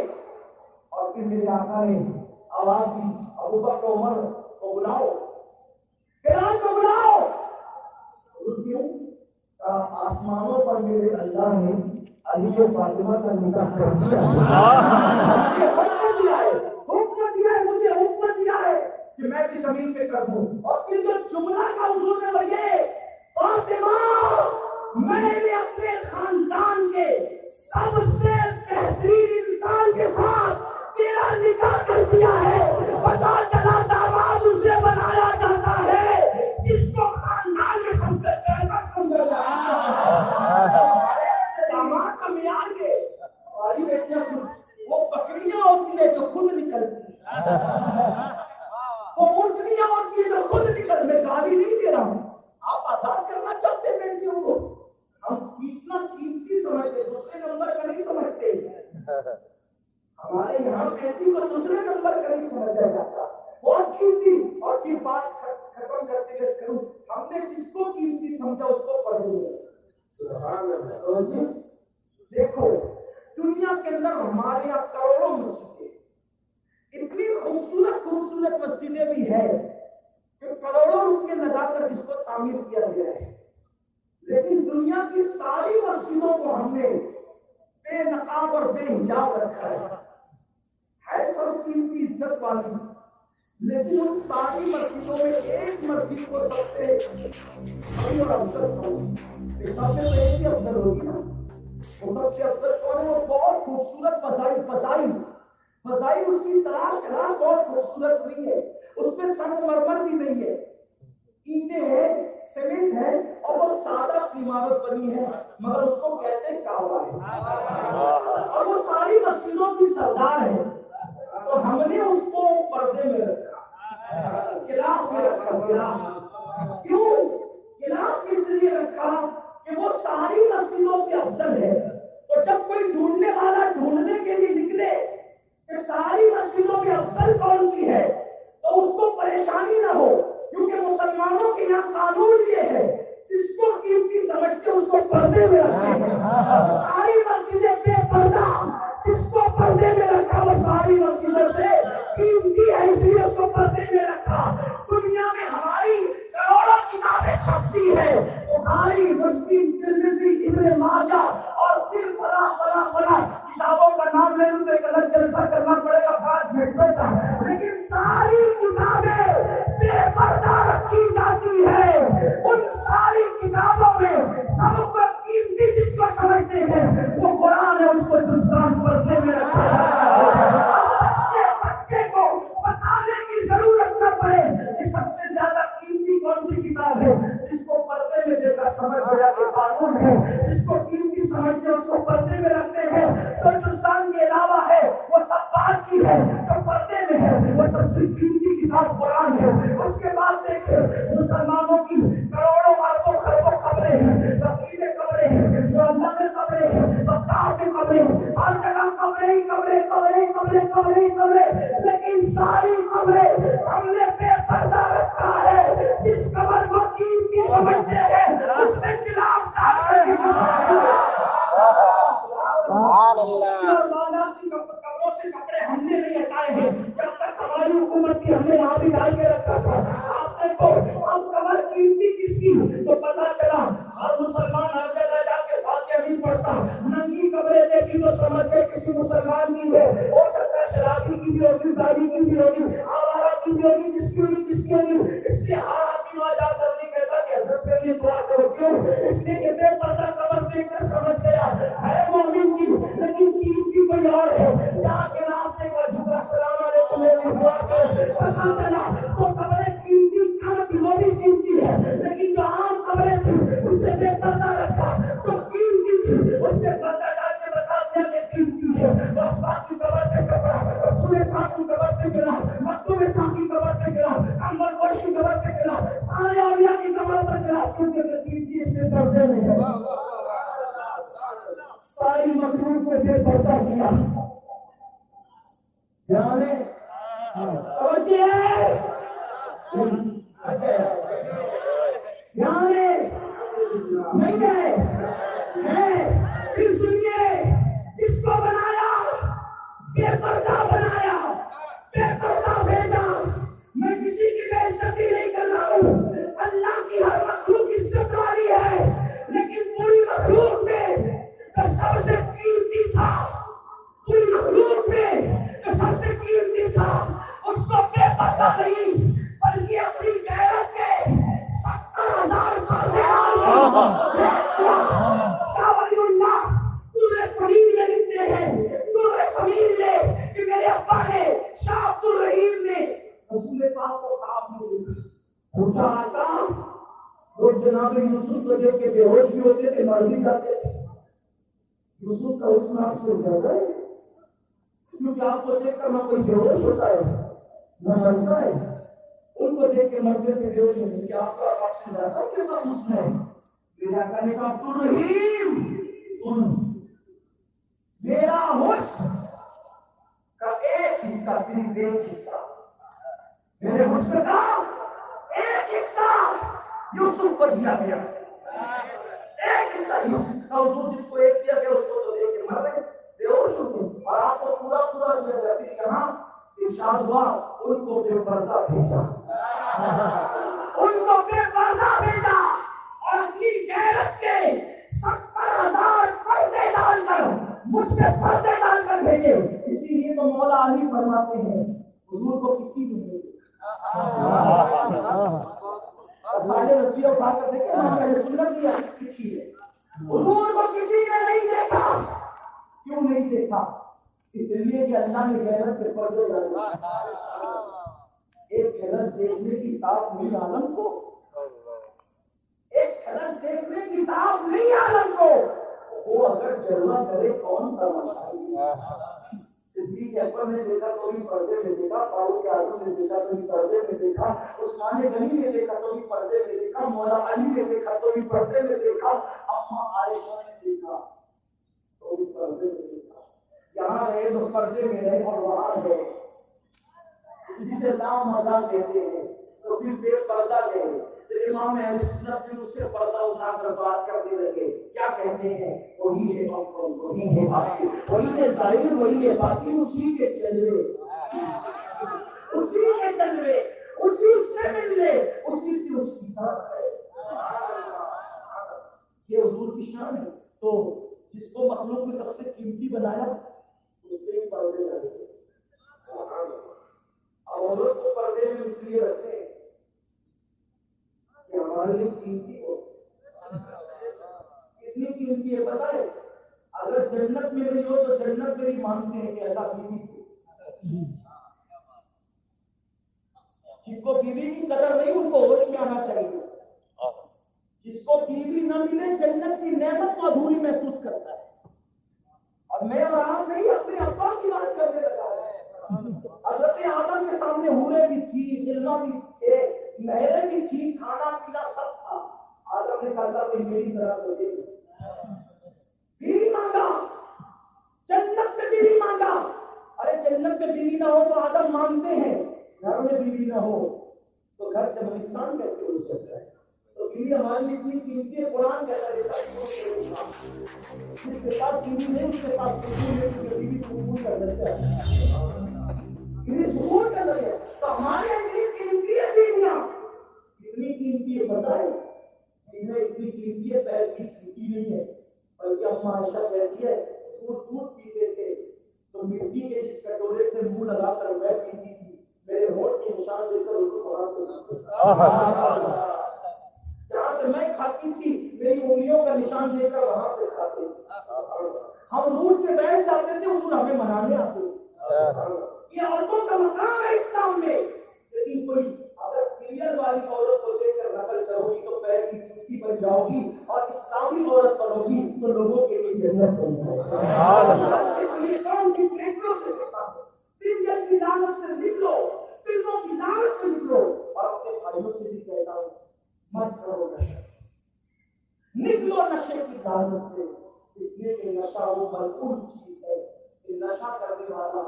اور پھر میرے آقا نے آواز دی ابو بکر عمر کو بلاؤ بلال کو بلاؤ. کیوں آسمانوں پر میرے اللہ نے علی و فاطمہ کا نکاح کر دیا ہے مجھے حکم دیا ہے کہ میں بھی زمین پہ کر دوں. اور پھر جو جملہ کا حضور نے بھائی فاطمہ میں نے اپنے خاندان کے سب سے بہترین انسان کے ساتھ تیرا نکاح کر دیا ہے. پتا چلا داماد اسے بنایا جاتا ہے جس کو خاندان میں سب سے بہتر سمجھا جاتا ہے. داماد کا معیار یہ وہ بکریاں ہوتی ہیں جو خود نکلتی وہ اونٹنیاں ہوتی ہیں جو خود نکل. میں گالی نہیں دے رہا ہوں آپ آزاد کرنا چاہتے ہیں بیٹیوں کو ہم کتنا قیمتی سمجھتے دوسرے نمبر کا نہیں سمجھتے. ہمارے یہاں بیٹی کو دوسرے نمبر کا نہیں سمجھا جاتا بہت قیمتی. اور پھر بات ختم کرتے ہوئے کروں ہم نے جس کو قیمتی سمجھا اس کو پڑھ لیا. دیکھو دنیا کے اندر ہمارے یہاں کروڑوں مسجدیں اتنی خوبصورت مسجدیں بھی ہے کہ کروڑوں روپے لگا کر جس کو تعمیر کیا گیا ہے. لیکن دنیا کی ساری مسجدوں کو ہم نے بے نقاب اور بے حجاب رکھا ہے سب قیمتی عزت والی. لیکن ان ساری مسجدوں میں ایک مسجد کو سب سے بڑی اور افضل سمجھ سب سے ایک ہی افضل ہوگی نا وہ سب سے افضل کون ہے. وہ بہت خوبصورت فضائل اس کی تلاش بہت خوبصورت نہیں ہے. اس میں سنگ مرمر بھی نہیں ہے اینٹیں ہیں سیمنٹ ہے اور وہ سادہ سی عمارت بنی ہے مگر اس کو کہتے ہیں کعبہ ہے اور وہ ساری مسجدوں کی سردار ہے. تو ہم نے اس کو پردے میں رکھا گلاف میں رکھا. کیوں گلاف اس لیے رکھا کہ وہ ساری مسجدوں سے افضل ہے. تو جب کوئی ڈھونڈنے والا ڈھونڈنے کے لیے نکلے کہ ساری مسجدوں میں افضل کون سی ہے تو اس کو پریشانی نہ ہو کیونکہ مسلمانوں کے یہاں قانون یہ ہے جس کو قیمتی سمجھتے اس کو پردے میں رکھتے ہیں. ساری مسجدیں بے پردہ جس کو پردے میں رکھا وہ ساری مسجدوں سے قیمتی ہے اس لیے اس کو پردے میں رکھا. دنیا میں ہماری کروڑوں کتابیں چھپتی ہے بخاری مسلم ترمذی ابن ماجہ اور پھر بڑا کتابوں کا نام لے لوں تو ایک الگ جلسہ کرنا پڑے گا 5 منٹ کا. لیکن ساری کتابیں بے پردہ رکھی جاتی ہے. ان ساری کتابوں میں سب کو قیمتی جس کو سمجھتے ہیں وہ قرآن ہے اس کو جزدان پردے میں رکھا جاتا ہے. بچے کو بتانے کی ضرورت نہ پڑے کہ سب سے زیادہ قیمتی کون سی کتاب ہے جس کو پردے میں دے کر سمجھ گیا کہ قانون ہے جس کو قیمتی سمجھتے اس کو پردے میں رکھتے ہیں. تو جزدان کے علاوہ ہے وہ سب بات کی ہے جو پردے میں ہے وہ سب سے قیمتی کتاب قرآن ہے. اس کے بعد دیکھیں مسلمانوں کی کروڑوں اربوں خربوں قبریں ہیں وکیل قبریں ہیں معلم قبریں ہیں بطاح کی قبریں ہر جگہ قبریں. لیکن ساری قبریں ہم نے بے پردہ رکھا ہے. جس قبر کو قیمتی سمجھتے ہیں اس میں خلاف ڈال کر قبروں سے کپڑے ہم نے نہیں ہٹائے ہیں. جب تک ہماری حکومت کی ہم نے وہاں بھی ڈال کے رکھا تھا. آپ دیکھو کی تو پتا چلا ہر مسلمان ہر جگہ جا کے فاتحہ نہیں پڑھتا. ننگی قبریں دیکھی تو سمجھ گئے کسی مسلمان کی ہے. ہو سکتا ہے شرابی کی بھی ہوگی, زانی کی بھی ہوگی, آوارہ کی بھی ہوگی, جس کی ہوگی جس کی ہوگی. اس لیے ہر آدمی وہاں جا کر نہیں کہتا کہ حضرت کے لیے دعا کرو. کیوں؟ اس لیے کہ بے پردہ قبر دیکھ کر سمجھ گیا ہے مومن کی, لیکن کی کوئی اور ہے. جا کے راستے کا جھکا سلام علیکم میری دعا کر. پتا چلا تو قبریں قیمتی تھی, وہ بھی قیمتی ہے, لیکن جو عام قبریں تھی اسے بے پردہ رکھا. جو قیمتی تھی اس نے پردہ ڈال کے بتا دیا کہ قیمتی ہے. بس پاک کی قبر پہ کپڑا, رسول پاک کی قبر پہ گرا, مکتوب پاک کی قبر پہ گرا, کمبل پوش کی قبر پہ گرا, سارے اولیاء کی قبر پر گرا, کیونکہ قیمتی اس کے پردے میں ہے. ساری مخلوق کو بے پردہ کیا. جانے توجہ ہے جانے نہیں ہے. پھر سنیے, جس کو بنایا بے پردہ بنایا, بے پردہ بھیجا. میں کسی کی بے عزتی نہیں کر رہا ہوں. اللہ کی ہر مخلوق عزت والی ہے, لیکن پوری مخلوق میں جو سب سے قیمتی تھا, پوری مخلوق میں جو سب سے قیمتی تھا, اس کو بے پردہ نہیں بلکہ اپنی غیرت کے 70,000 پردے پیش کیا. شاہ ولی اللہ پورے زمین میں لکھتے ہیں, پورے زمین میں کہ میرے ابا نے شاہ عبد الرحیم نے رسول پاک کو خواب میں دیکھا. پوچھا آقا, وہ جناب یوسف کو دیکھ کے بے ہوش بھی ہوتے تھے, مر بھی جاتے تھے. یوسف کا حسن آپ سے زیادہ ہے, کیونکہ آپ کو دیکھ کر نہ کوئی بے ہوش ہوتا ہے نہ مرتا ہے. ان کو دیکھ کے مرتے تھے, بے ہوش ہوتے. کیا آپ کا آپ سے زیادہ آپ کے پاس حسن ہے؟ میرے آقا نے کہا عبد الرحیم سن, میرا حسن کا ایک حصہ, صرف ایک حصہ, میرے حسن کا ایک حصہ یوسف کو دیا گیا. ایک حصہ یوسف کا, حضور جس کو ایک دیا گیا اس کو تو دیکھ کے مر گئے, بے ہوش ہوتے, اور آپ کو پورا پورا دیا گیا. پھر یہاں ارشاد ہوا ان کو بے پردہ بھیجا, ان کو بے پردہ بھیجا, اور اپنی غیرت کے 70,000 پردے ڈال کر مجھ پہ پردے ڈال کر بھیجے. اسی لیے تو مولا علی فرماتے ہیں حضور کو کسی بھی نہیں رسیہ اٹھا کر دیکھیں, سنت کی حدیث لکھی ہے, حضور کو کسی نے نہیں دیکھا. کیوں نہیں دیکھا؟ اس لیے کہ اللہ نے غیرت کے پردے ڈالے. ایک جھلک دیکھنے کی طاقت نہیں عالم کو, ایک جھلک دیکھنے کی طاقت نہیں عالم کو. وہ اگر جلوہ کرے کون تماشائی. صدیق اکبر نے دیکھا تو بھی پردے میں دیکھا, فاروق اعظم نے دیکھا تو بھی پردے میں دیکھا, عثمان غنی نے دیکھا تو بھی پردے میں دیکھا, مولا علی نے دیکھا تو بھی پردے میں دیکھا, اما عائشہ نے دیکھا تو بھی پردے میں دیکھا. یہاں رہے تو پردے میں رہے, اور وہاں ہے جسے لامردہ کہتے ہیں تو پھر بے پردہ گئے. امام اہل سنت پھر اس سے پردہ اٹھا کر بات کرنے لگے. کیا کہتے ہیں؟ وہی ہے افضل, وہی ہے باقی, وہی ہے ظاہر, وہی ہے باقی, اسی کے جلوے, اسی کے جلوے, اسی سے ملنے, اسی سے اس کی طرف ہے. یہ حضور کی شان ہے. تو جس کو مخلوق میں سب سے قیمتی بنایا اس کے پردے لگے. عورت کو پردے میں اس لیے رکھتے ہیں کہ ہمارے لیے قیمتی ہو. کتنی قیمتی ہے پتہ ہے؟ اگر جنت میں نہیں ہو تو جنت میں ہی مانگتے ہیں کہ اللہ بیوی کو. جس کو بیوی کی قدر نہیں ان کو ہوش میں آنا چاہیے. جس کو بیوی نہ ملے جنت کی نعمت کو ادھوری محسوس کرتا ہے. اور میں اور آپ نہیں اپنے ابا کی بات کرنے لگا ہے. حضرت آدم کے سامنے حوریں بھی تھی, غلمان بھی تھے, مہریں بھی تھی, کھانا پینا سب تھا. آدم نے کہا اللہ کوئی میری طرح تو دے, بیوی مانگا, جنت میں بیوی مانگا. ارے جنت میں بیوی نہ ہو تو آدم مانگتے ہیں, گھر میں بیوی نہ ہو تو گھر چمنستان کیسے ہو سکتا ہے؟ تو بیوی ہماری اتنی قیمتی ہے, قرآن کہتا دیتا ہے جس کے پاس بیوی نہیں اس کے پاس سکون ہے, کیونکہ بیوی سکون کا ذریعہ ہے, بیوی سکون کا ذریعہ. تو ہمارے اتنی قیمتی ہے بیویاں, اتنی قیمتی ہے بتائیں انہیں اتنی قیمتی ہے پیر کی چھوٹی نہیں ہے، بلکہ اما عائشہ کہتی ہے دودھ پیتے تھے تو مٹی کے جس کٹورے سے منہ لگا کر میں پیتی تھی، میرے ہونٹ کے نشان دے کر حضور وہاں سے جہاں سے میں کھاتی تھی میری انگلیوں کا نشان دے کر وہاں سے کھاتے تھے. ہم روٹ کے بیٹھ جاتے تھے، حضور ہمیں منانے آتے. یہ عورتوں کا مقام ہے اسلام میں. لیکن کوئی اگر سیریل والی عورت کو دیکھ کر نقل کرو گی تو پیر کی چوٹی بن جاؤ گی، اور اسلامی عورت بنو گی تو لوگوں کے لیے جنت بن جائے گی. اس لیے قوم کی بیٹیوں سے کہتا ہوں سیریل کی لعنت سے نکلو، فلموں کی لعنت سے نکلو، اور اپنے بھائیوں سے بھی کہتا ہوں مت کرو نشہ، نکلو نشے کی لعنت سے. اس لیے کہ نشہ وہ ملعون چیز ہے کہ نشہ کرنے والا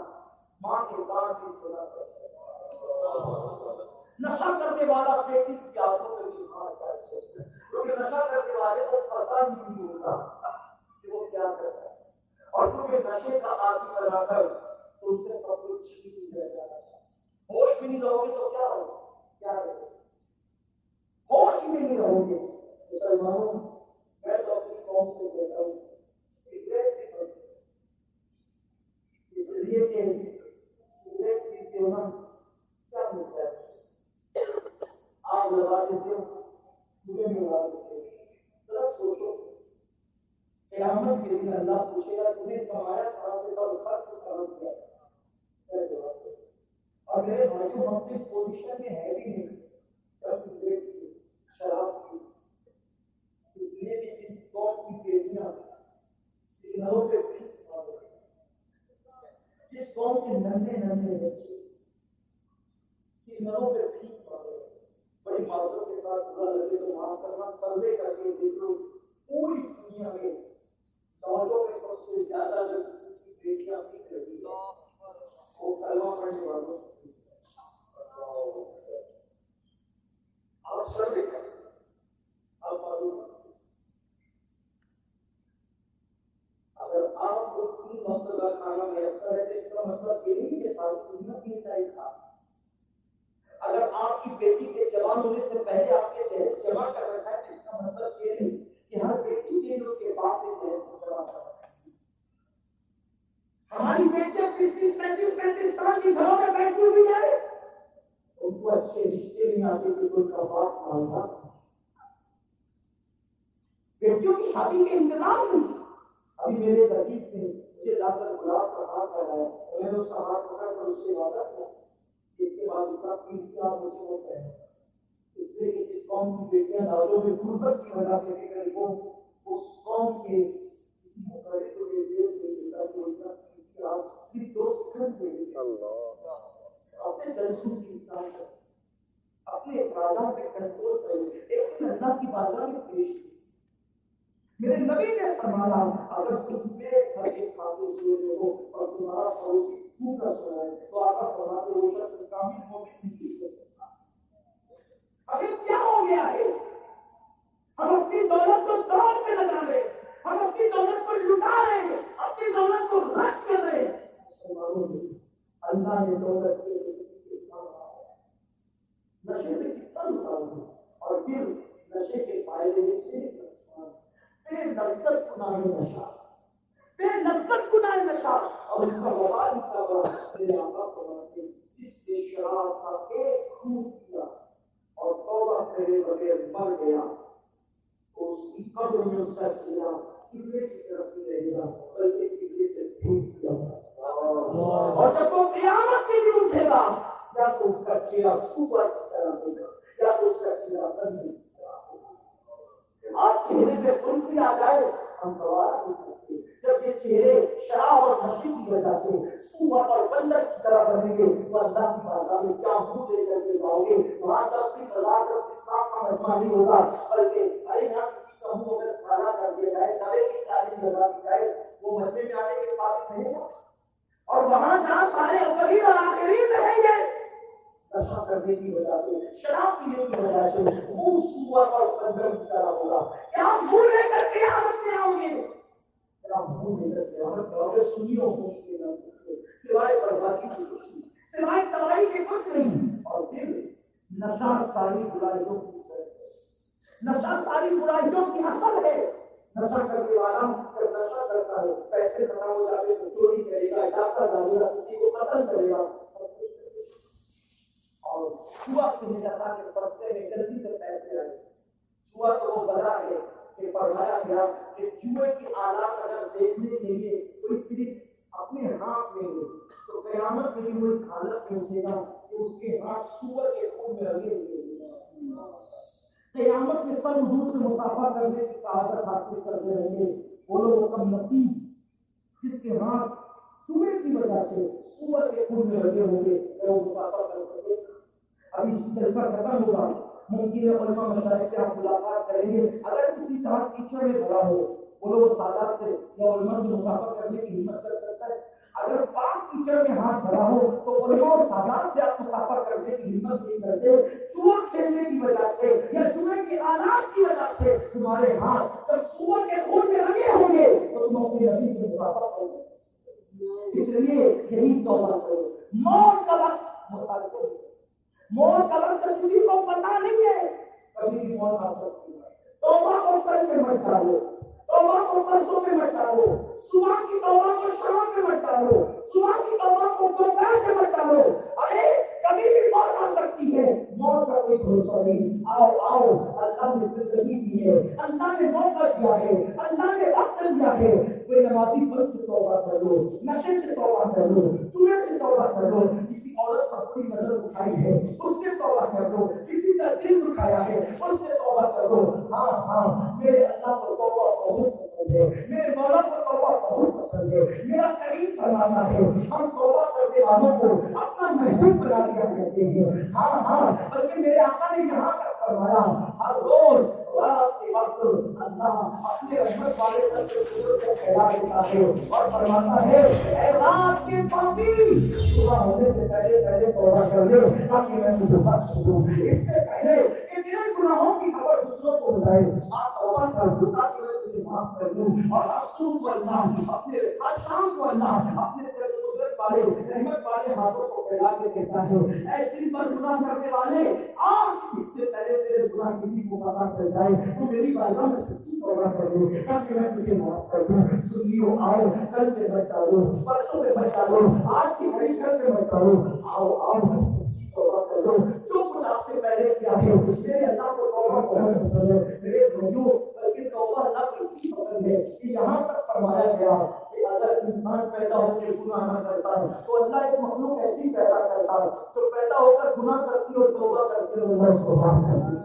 ماں کے ساتھ بھی زنا کر سکتا ہے. نشہ کرنے والا بیٹی کی آنکھوں میں بھی ہاتھ ڈال سکتا ہے، کیونکہ نشہ کرنے والے کو پتہ ہی نہیں ہوتا کہ وہ کیا کرتا ہے. اور تمہیں نشے کا عادی بنا کر تم سے سب کچھ چھین لیا جانا ہے. ہوش بھی نہیں رہو گے تو کیا ہوگا؟ کیا رہے گا؟ ہوش میں نہیں رہو گے. مسلمانوں میں تو اپنی قوم سے کہتا ہوں سگریٹ بھی بند کرو، اس لیے کہ سگریٹ پیتے ہو نا کیا ملتا ہے اس سے؟ آگ لگا دیتے ہو، دھوئیں میں لگا دیتے ہو. ذرا سوچو قیامت کے دن اللہ پوچھے گا تمہیں کمایا کہاں سے تھا، خرچ کہاں کیا؟ کیا جواب دے؟ اور میرے بھائیوں ہم تو اس پوزیشن میں ہے بھی نہیں جب سگریٹ کی شراب کی. اس لیے کہ جس قوم کی بیٹیاں سگنلوں پہ بھیک مانگ رہی ہیں، جس قوم کے ننھے ننھے بچے سگنلوں پہ بھیک مانگ رہے ہیں، بڑی معذرت کے ساتھ برا لگے تو معاف کرنا، سروے کر کے دیکھ لو پوری دنیا میں دولتوں میں سب سے زیادہ اگر کسی کی بیٹیاں بھیک رہی ہے وہ کلمہ پڑھنے والوں کی. آپ سروے کریں، آپ معلوم اگر آپ کو 3 وقت کا کھانا میسر ہے تو اس کا مطلب یہ نہیں کہ ساری دنیا 3 ٹائم کھا. اگر آپ کی بیٹی کے جوان ہونے سے پہلے آپ کے جہیز جمع کر رکھا ہے تو اس کا مطلب یہ نہیں کہ ہر بیٹی کے لیے اس کے باپ کے جہیز کو جمع کر رکھا ہے. ہماری بیٹیاں 30-35 سال کی گھروں میں بیٹھی ہوئی ہیں، ان کو اچھے رشتے نہیں آتے کہ کوئی کا باپ مانگا. بیٹیوں کی شادی کے انتظام نہیں. ابھی میرے عزیز نے مجھے لا کر گلاب کا ہاتھ لگایا، میں نے اس کا ہاتھ پکڑ کر اس سے وعدہ کیا اس کے بعد اتنا پیر کیا مجھے وہ کہے. اس لیے کہ جس قوم کی بیٹیاں دادوں میں غربت کی وجہ سے بھی گئی وہ اس قوم کے کسی مقرر کو یہ زیر دے دیتا کہ وہ اتنا پیر کیا صرف 2 سیکنڈ دے دیتا. اپنے جلسوں کی اصلاح کریں، اپنے اخراجات پہ کنٹرول کریں. ایک دن اللہ کی بارگاہ میں پیش کی میرے نبی نے فرمایا اگر تم میرے گھر کے کھاتے سوئے ہو اور تمہارا پڑوسی بھوکا سویا ہے تو آقا فرماتے وہ شخص کامل مومن نہیں ہو سکتا. ابھی کیا ہو گیا ہے؟ ہم اپنی دولت کو دوڑ میں لگا رہے ہیں، ہم اپنی دولت کو لٹا رہے ہیں، اپنی دولت کو خرچ کر رہے ہیں. مسلمانوں نے اللہ نے دولت کے لیے کسی کے کام نشے میں کتنا نکالنا اور پھر نشے کے فائدے میں صرف نقصان. بے نفرت گناہ نشہ، بے نفرت گناہ نشہ، اور اس کا وبال اتنا بڑا. میرے آقا فرماتے ہیں جس نے شراب کا ایک گھونٹ پیا اور توبہ کرے بغیر مر گیا تو اس کی قبر میں اس کا چہرہ قبلے کی طرف نہیں رہے گا بلکہ قبلے سے پھینک دیا ہوگا. اور جب وہ قیامت کے دن اٹھے گا یا تو اس کا چہرہ صبح کی طرح ہوگا یا تو اس کا چہرہ بندی کی طرح ہوگا. آپ چہرے پہ پھنسی آ جائے ہم گوارا نہیں کرتے. جب یہ چہرے شراب اور نشے کی وجہ سے سوہر اور بندر کی طرح بنیں گے تو اللہ کی بارگاہ میں کیا منہ لے کر کے جاؤ گے؟ وہاں 10-20 ہزار 10-20 لاکھ کا مجمع نہیں ہوگا بلکہ ارے یہاں کسی کا منہ اگر کالا کر دیا جائے دبے کی تعلیم لگا دی جائے وہ مجمع میں آنے کے قابل نہیں ہوگا. اور وہاں جہاں سارے اولین اور آخرین رہیں گے نشہ کرنے کی وجہ سے شراب پینے کی وجہ سے منہ سوہر اور بندر کی طرح ہوگا. کیا منہ لے کر قیامت میں آؤ گے؟ کیا منہ لے کر قیامت میں آؤ گے؟ سنیوں خوش کے نہ سوائے بربادی کی کچھ نہیں، سوائے تباہی کے کچھ نہیں. اور پھر نشہ ساری برائیوں کی جڑ ہے. نشہ ساری برائیوں کی اصل ہے. نشہ کرنے والا جب نشہ کرتا ہے پیسے ختم ہو جاتے تو چوری کرے گا, ڈاکہ ڈالے گا, کسی کو قتل کرے گا, اور جوا کھیلنے جاتا ہے سستے میں جلدی سے پیسے آئے. جوا تو وہ بلا ہے کہ فرمایا گیا کہ جوئے کی آلات اگر دیکھنے کے لیے کوئی صرف اپنے ہاتھ میں لے تو قیامت کے لیے وہ اس حالت میں اٹھے گا کہ اس کے ہاتھ سور کے خون میں رنگے ہوئے. قیامت میں سب حضور سے مسافہ کرنے کی سعادت حاصل کرتے رہیں گے. وہ لوگ کم نصیب جس کے ہاتھ چوہے کی وجہ سے سور کے خون میں رنگے ہوں گے وہ مسافہ کر سکے. ابھی جلسہ ختم ہوگا, ممکن ہے علماء مشاہد سے آپ ملاقات کریں گے. اگر کسی کا ہاتھ کیچڑ میں بھرا ہو وہ لوگ سادات سے یا علماء سے مسافہ کرنے کی ہمت کر سکتا ہے. اگر پاک کیچڑ میں ہاتھ بھرا ہو تو علماء اور سادات سے آپ مسافہ کرنے کی ہمت نہیں کرتے. جوا کھیلنے کی وجہ سے یا جوئے کے آلات کی وجہ سے تمہارے ہاتھ جب سور کے خون میں لگے ہوں گے تو تم اپنے نبی سے مسافہ کر سکتے. اس لیے یہی توبہ کرو. موت کا وقت متعلق ہے. موت کا وقت کسی کو پتا نہیں ہے, کبھی بھی موت آ سکتی ہے. توبہ کو کل میں مت ڈالو, توبہ کو پرسوں میں مت ڈالو, صبح کی توبہ کو شام میں مت ڈالو, صبح کی توبہ کو دوپہر میں مت ڈالو. ارے کبھی بھی موت آ سکتی ہے, موت کا کوئی بھروسہ نہیں. آؤ آؤ, اللہ نے زندگی دی ہے, اللہ نے موقع دیا ہے, اللہ نے وقت دیا ہے. کوئی نمازی پن سے توبہ کر لو, نشے سے توبہ کر لو, چوہے سے توبہ کر لو, کسی عورت پر کوئی نظر اٹھائی ہے اس سے توبہ کر لو, کسی کا دل دکھایا ہے اس سے توبہ کر لو. ہاں ہاں, میرے اللہ کو توبہ بہت پسند ہے, میرے مولا کو توبہ بہت پسند ہے. میرا کریم فرماتا ہے ہم توبہ کرنے والوں کو اپنا محبوب بنا دیا کرتے ہیں. ہاں ہاں, بلکہ میرے آقا نے یہاں تک فرمایا ہر روز رات کے وقت اللہ اپنے رحمت والے در سے بزرگ کو پھیلا دیتا ہے اور فرماتا ہے اے رات کے پاپی صبح ہونے سے پہلے پہلے توبہ کر لے تاکہ میں تجھے بخش دوں. اس سے پہلے کہ میرے گناہوں کی خبر دوسروں کو ہو جائے آپ توبہ کر دو تاکہ میں تجھے معاف کر دوں. اور ہر صبح کو اللہ اپنے, ہر شام کو اللہ اپنے قدرت والے رحمت والے ہاتھوں کو پھیلا کے کہتا ہے اے دن پر گناہ کرنے والے آپ, اس سے پہلے تیرے گناہ کسی کو پتا چل جائے تو میری بارگاہ میں سچی توبہ کر دو تاکہ میں تجھے معاف کر دوں. سن لیو, آؤ کل میں مت ڈالو, پرسوں میں مت ڈالو, آج کی گھڑی کل میں مت ڈالو. آؤ آؤ سچی توبہ کر دو. جو گناہ سے پہلے کیا ہے میرے اللہ کو توبہ بہت پسند ہے. میرے بھائیوں, بلکہ توبہ اللہ کو اتنی پسند ہے کہ یہاں تک فرمایا گیا کہ اگر انسان پیدا ہو کے گناہ نہ کرتا تو اللہ ایک مخلوق ایسی پیدا کرتا جو پیدا ہو کر گناہ کرتی اور توبہ کرتی اور اللہ اس کو معاف کرتی.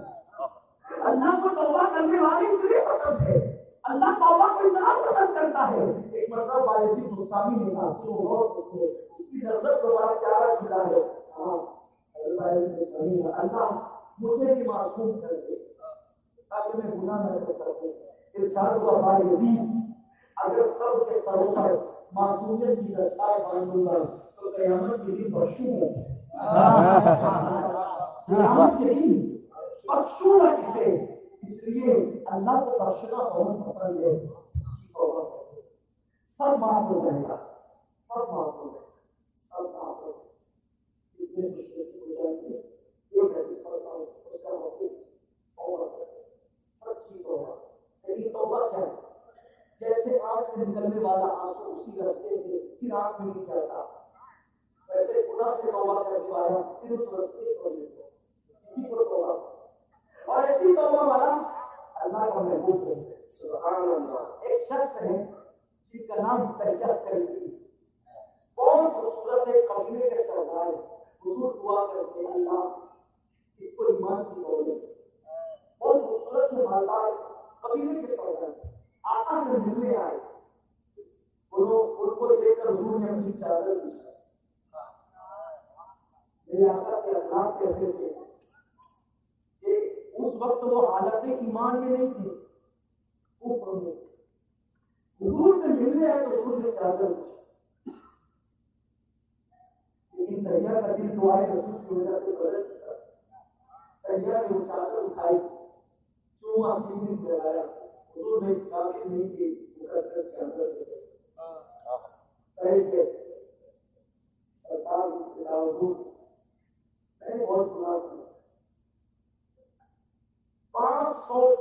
اللہ کو توبہ کرنے والے اتنے پسند ہے, اللہ توبہ کو اتنا پسند کرتا ہے. ایک مرتبہ باعثی مستعمی نے کہا سنو غور سے سنو, اس کی نظر دوبارہ پیارا کھلا ہے. ہاں اللہ مجھے بھی معصوم کر دے تاکہ میں گناہ نہ کر سکوں. ارشاد ہوا باعثی اگر سب کے سروں پر معصومیت کی دستار باندھوں گا تو قیامت کے دن بخشوں گا کسے, قیامت کے دن بخشوں گا کسے. اس لیے اللہ کو بخشنا بہت پسند ہے. سب معاف ہو جائے گا, سب معاف ہو جائے گا, سب معاف ہو جائے گا. کتنے خوشی ہو جائیں گے. ایک حدیث پڑھتا ہوں, اس کا مفہوم توبہ سچی توبہ. لیکن توبہ کیا ہے؟ جیسے آنکھ سے نکلنے والا آنسو اسی رستے سے پھر آنکھ میں نہیں جاتا, ویسے گناہ سے توبہ کرنے والا پھر اس رستے کو نہیں جاتا. اسی کو توبہ, اور ایسی توبہ والا اللہ کا محبوب ہے. سبحان اللہ. ایک شخص ہے جن کا نام تحیہ کرتی, بہت خوبصورت ہے, قبیلے کے سردار ہے. حضور دعا کرتے اللہ اس کو ایمان کی دولت, بہت خوبصورت ہے, مالدار قبیلے کے سردار. آقا سے ملنے آئے, ان کو دیکھ کر حضور نے اپنی چادر بچھائی. میرے آقا کے اخلاق کیسے تھے کہ اس وقت وہ حالت ایمان میں نہیں تھے, کفر میں. حضور سے ملنے آئے تو حضور نے چادر بچھائی. لیکن تحیہ کا دل دعائے رسول کی وجہ سے بدل چکا. تحیہ نے وہ چادر اٹھائی, چوما سینے سے لگایا. حضور نے اس قابل نہیں کہ اس مقدس چادر کو صحیح ہے. سرکار اس سے کہا حضور میں نے بہت گناہ کیا, 5 500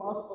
500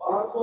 500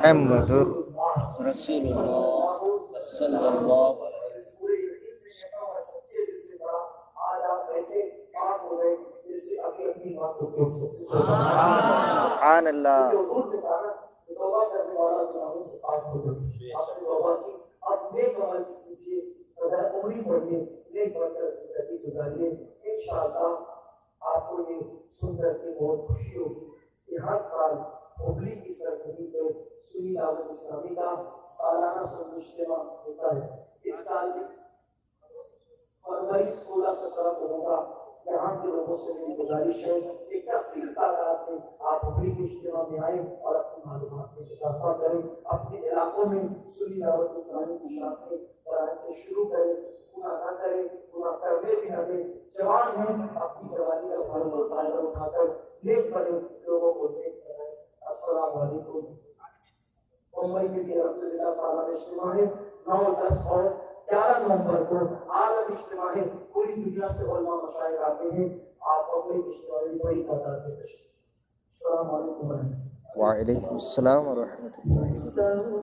محمد رسول اللہ صلی اللہ علیہ پورے یقین سے کہتا ہوں اور سچے دل سے پڑھا آج آپ ایسے پاک ہو گئے جیسے ابھی اپنی بات کو کہہ سکتے سبحان اللہ حضور نے کہا کہ توبہ کرنے والا گناہوں سے پاک ہو جائے. آپ نے توبہ کی اب نیک عمل کیجیے ذرا عمری پڑھیے نیک بن کر زندگی گزاریے انشاءاللہ آپ کو یہ سن کر کے بہت خوشی ہوگی کہ ہر سال ہبلی کی سرزمین پہ سنی دعوت اسلامی کا سالانہ سنت اجتماع ہوتا ہے. اس سال بھی فروری 16-17 کو ہوگا. یہاں کے لوگوں سے میری گزارش ہے کہ کثیر تعداد میں آپ ہبلی کے اجتماع میں آئیں اور اپنی معلومات میں اضافہ کریں. اپنے علاقوں میں سنی دعوت اسلامی کی شاخیں پڑھانے سے شروع کریں. گناہ نہ کریں, گناہ کرنے بھی نہ دیں. جوان ہیں اپنی جوانی کا بھرپور فائدہ اٹھا کر نیک بنے, لوگوں کو نیک بنائیں. السلام علیکم. ممبئی میں بھی الحمدللہ سالانہ اجتماع ہے. 9, 10 اور 11 نومبر کو عالم اجتماع ہے. پوری دنیا سے علماء مشائخ آتے ہیں. آپ ممبئی کے اجتماع میں بڑی تعداد میں تشریف. السلام علیکم ورحمۃ اللہ. وعلیکم السلام ورحمۃ اللہ.